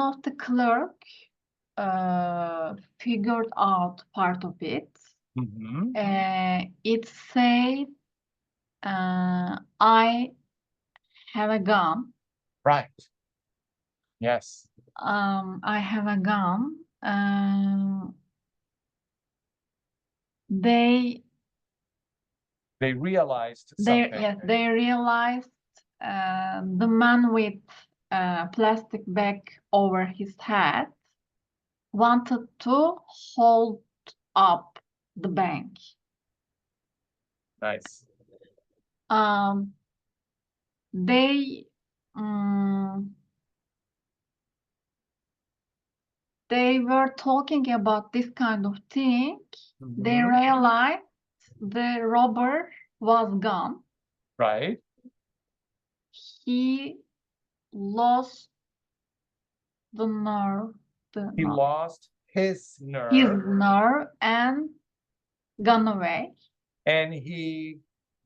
of the clerk figured out part of it. It said, I have a gun. Right. Yes. I have a gun. They realized something. Yes, they realized the man with plastic bag over his head wanted to hold up the bank. Nice. They were talking about this kind of thing. They realized the robber was gone. Right. He lost the nerve. He lost his his nerve nerve and gone away. and he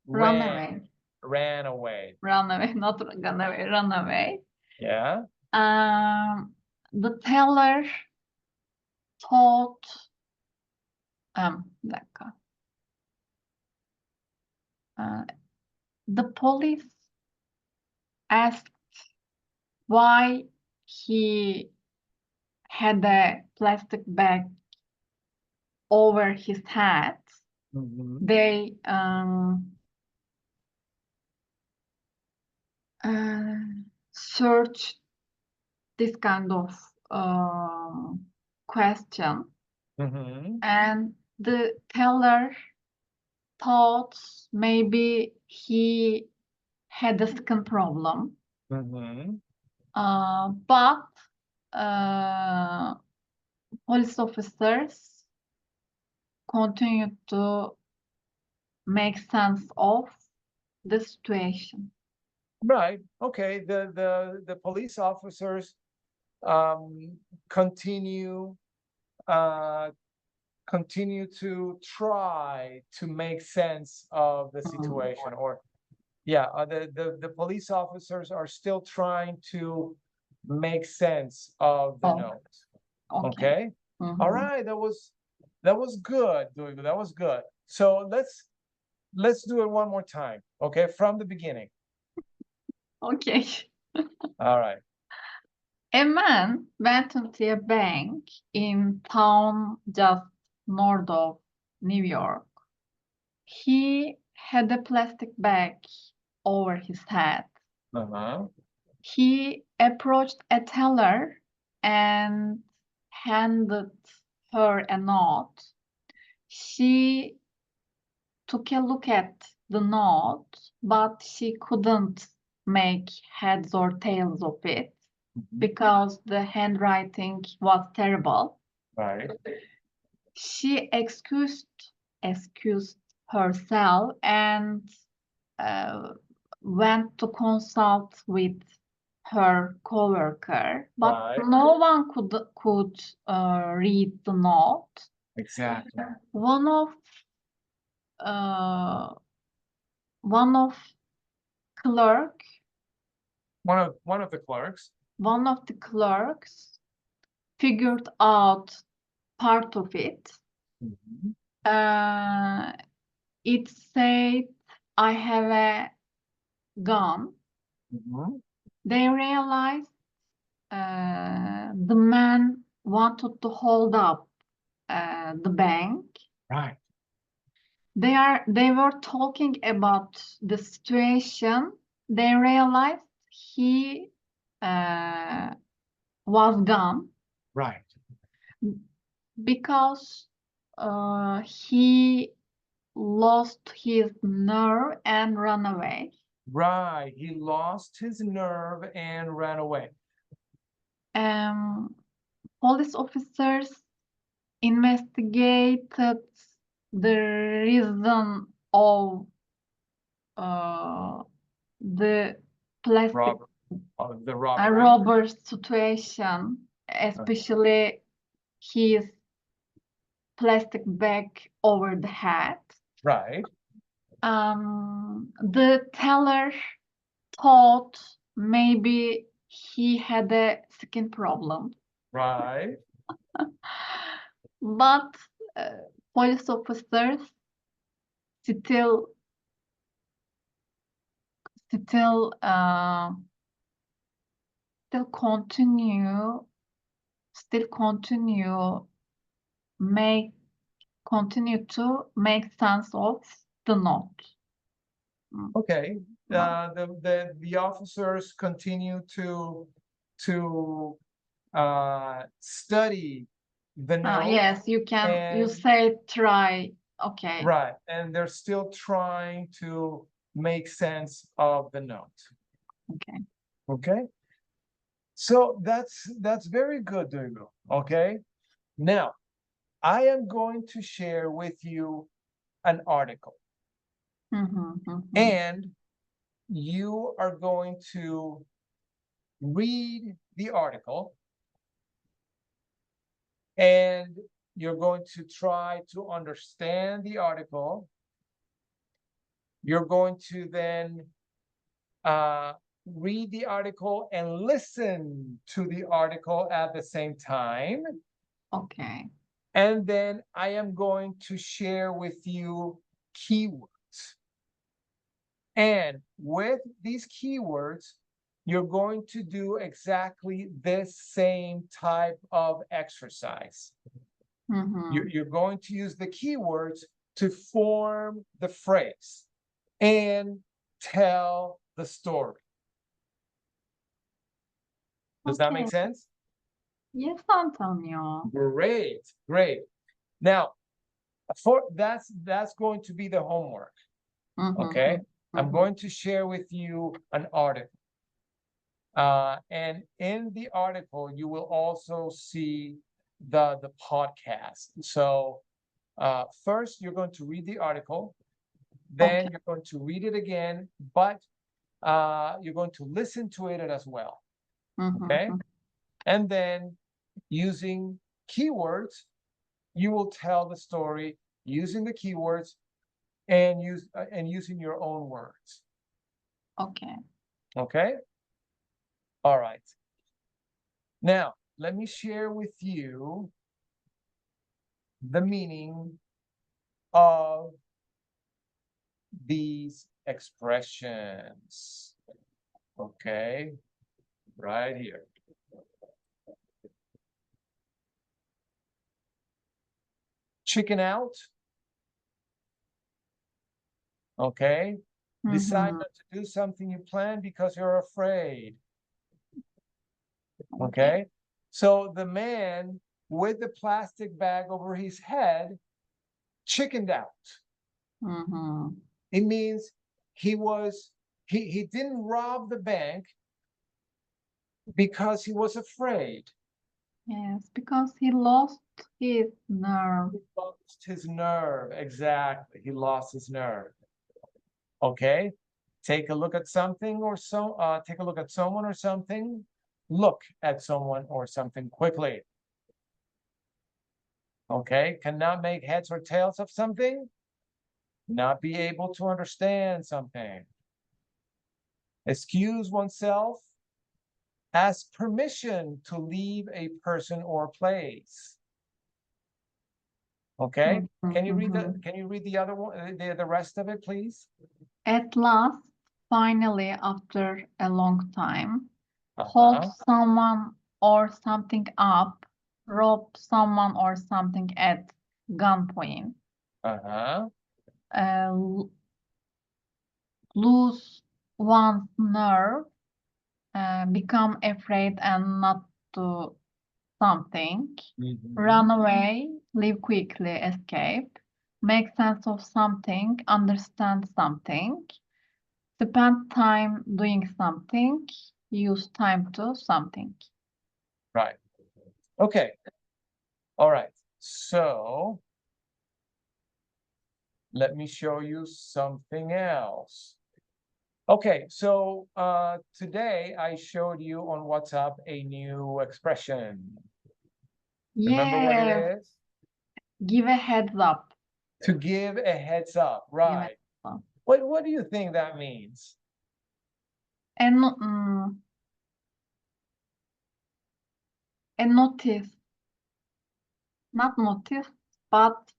Run ran away. ran away. Run away, not gone away, run away. Yeah. The teller thought, bir dakika. The police asked why he had a plastic bag over his head. Mhm. They searched this kind of question, Mhm. and the teller thought maybe he had a skin problem, Mhm. but police officers continued to make sense of the situation. Right. Okay. The police officers continue continue to try to make sense of the situation, or yeah, the police officers are still trying to make sense of the Oh, note. okay. Okay. Mhm. All right. That was good, Duygu. That was good. So let's do it one more time. Okay, from the beginning. Okay. All right. A man went into a bank in town just north of New York. He had a plastic bag over his head. Uh-huh. He approached a teller and handed her a note. She took a look at the note, but she couldn't make heads or tails of it because the handwriting was terrible. Right. She excused herself and went to consult with her coworker, but Right. no one could read the note. Exactly. One of uh, one of clerk One of the clerks. one of the clerks figured out part of it. Mhm. It said, "I have a gun." Mhm. They realized the man wanted to hold up the bank. Right. They were talking about the situation. They realized he was gone Right. because he lost his nerve and ran away. Right. He lost his nerve and ran away. Police officers investigated the reason of the plastic The robbery. robber situation, especially his plastic bag over the head. Right. The teller thought maybe he had a skin problem, Right. but police officers still still uh, still continue still continue to make sense of the note. Okay. Wow. The officers continue to study the note. Yes, you and say try. Okay. right, and they're still trying to make sense of the note. Okay. Okay. So that's very good, Duygu. Okay. Now, I am going to share with you an article. Mhm. And you are going to read the article, and you're going to try to understand the article. You're going to then read the article and listen to the article at the same time. Okay. And then I am going to share with you keywords. And with these keywords, you're going to do exactly this same type of exercise. Mhm. You're going to use the keywords to form the phrase and tell the story. Does that make Okay. sense? Yes, Antonio. Great, great. Now, that's going to be the homework. Okay, I'm going to share with you an article. And in the article, you will also see the podcast. So first, you're going to read the article, then Okay. you're going to read it again, but you're going to listen to it as well. Okay, and then using keywords, you will tell the story using the keywords and using your own words. Okay. Okay. All right. Now, let me share with you the meaning of these expressions. Okay, right here. Chicken out. Okay. Decide not to do something you plan because you're afraid. Okay. So the man with the plastic bag over his head chickened out. It means he didn't rob the bank because he was afraid. Yes, because he lost his nerve. He lost his nerve. Exactly. He lost his nerve. Okay. Take a look at something or take a look at someone or something. Look at someone or something quickly. Okay. Cannot make heads or tails of something. Not be able to understand something. Excuse oneself. Ask permission to leave a person or place. Okay. Can you read the other one, the rest of it, please? At last, finally, after a long time, hold someone or something up, rob someone or something at gunpoint, lose one's nerve, become afraid and not do something, run away, leave quickly, escape, make sense of something, understand something, spend time doing something, use time to something. Right. Okay. All right. So let me show you something else. Okay, so today I showed you on WhatsApp a new expression. Remember what Yes, it is? give a heads up. To give a heads up, Give a right? heads up. What do you think that means? And a notice, not notice, but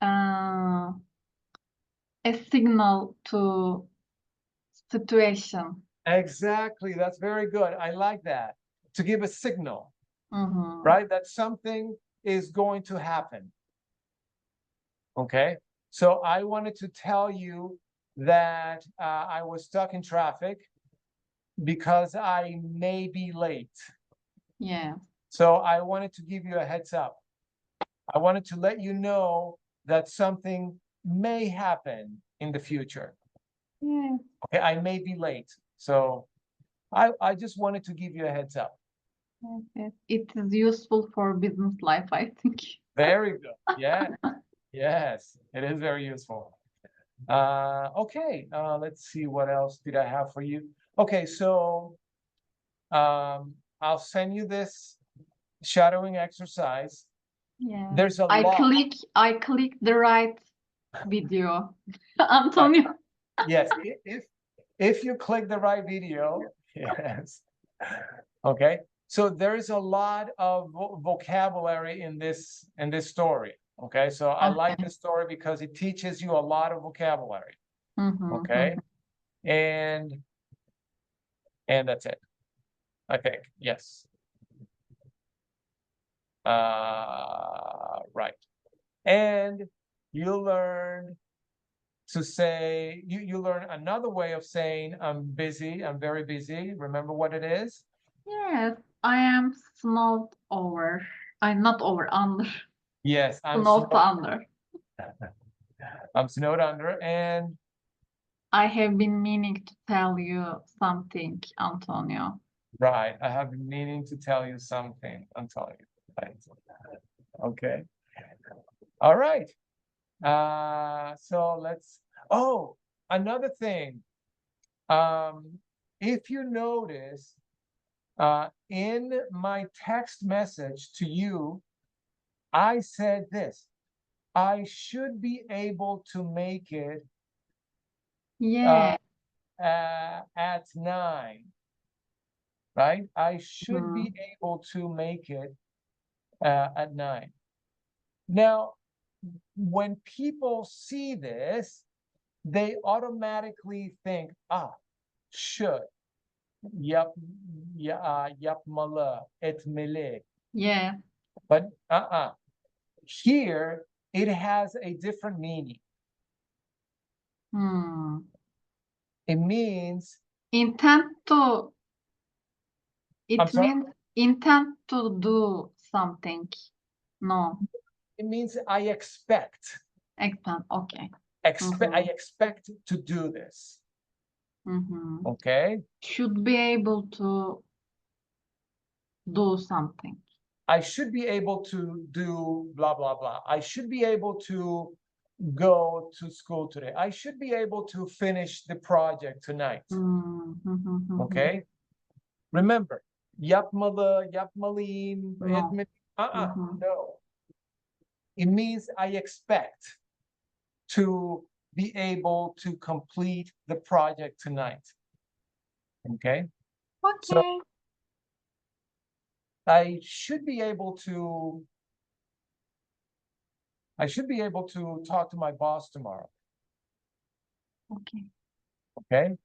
a signal to situation. Exactly, that's very good. I like that. To give a signal, right? That something is going to happen. Okay, so I wanted to tell you that I was stuck in traffic because I may be late. Yeah. So I wanted to give you a heads up. I wanted to let you know that something may happen in the future. Yeah. Okay, I may be late. So I just wanted to give you a heads up. Yes, it is useful for business life, I think. Very good. Yeah. Yes, it is very useful. Okay, let's see what else did I have for you. Okay, so I'll send you this shadowing exercise. Yeah. There's a I lot. click the right video. Antonio. Yes, if you click the right video, yes. Okay, so there is a lot of vocabulary in this story. Okay, so I like Okay. this story because it teaches you a lot of vocabulary. Mhm, Okay, mhm. and that's it. I think yes. Right, and you learn to say you learn another way of saying I'm busy. I'm very busy. Remember what it is? Yes, I am snowed over. I'm not over, under. Yes, I'm Snowed under. snowed under, and I have been meaning to tell you something, Antonio. right. I have been meaning to tell you something. I'm telling you. Right. Okay. All right. So let's. Oh, another thing. If you notice, in my text message to you, I said this. I should be able to make it Yeah. at 9, right? I should Mhm. be able to make it at 9. Now, when people see this, they automatically think, should, yapmalı, etmeli. Yeah. But here it has a different meaning. Hmm. It means Intend to. I'm It sorry. means intend to do something. No. It means I expect. Expand. Okay. I expect to do this. Mhm. Okay. Should be able to do something. I should be able to do blah blah blah. I should be able to go to school today. I should be able to finish the project tonight. Okay. Remember, yapmalı, yapmalıyım, No. etmeli. No. It means I expect to be able to complete the project tonight. Okay. So Okay. I should be able to talk to my boss tomorrow. Okay. Okay.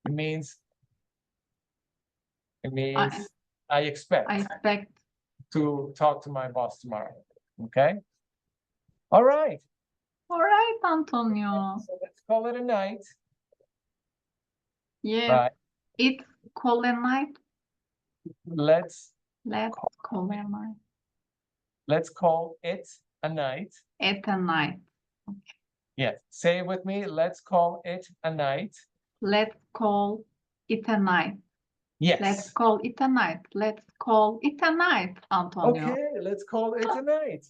It means I expect to talk to my boss tomorrow. Okay. All right. All right, Antonio. So let's call it a night. Yes. Right. It's call a night. Let's call a night. Let's call it a night. At a night. Okay. Yes. Say it with me. Let's call it a night. Let's call it a night. Yes. Let's call it a night. Let's call it a night, Antonio. Okay, let's call it a night.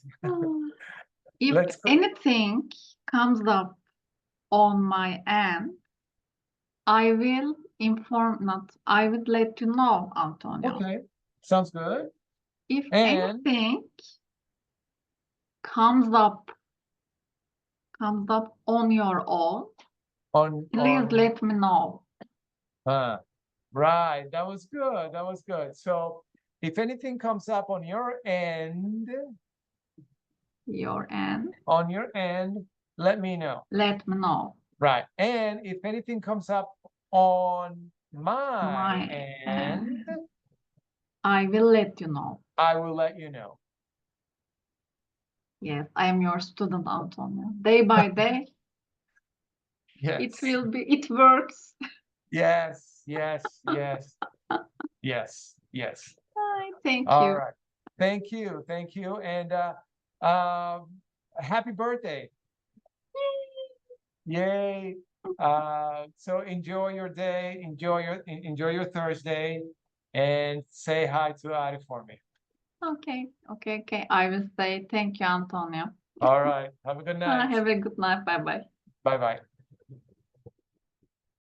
If anything comes up on my end, I will I will let you know, Antonio. Okay, sounds good. If anything comes up on your own, please let me know. Right, that was good. That was good. So if anything comes up on your end, let me know. Let me know. Right. And if anything comes up on my end, I will let you know. I will let you know. Yes, I am your student, Antonio. Day by day, yes. It works. Yes, yes, yes, yes, yes. Thank you. All right. Thank you. Thank you. And happy birthday. Yay. So enjoy your day, enjoy your Thursday, and say hi to Ari for me. Okay. I will say thank you, Antonio. All right. Have a good night. Have a good night. Bye bye. Bye bye.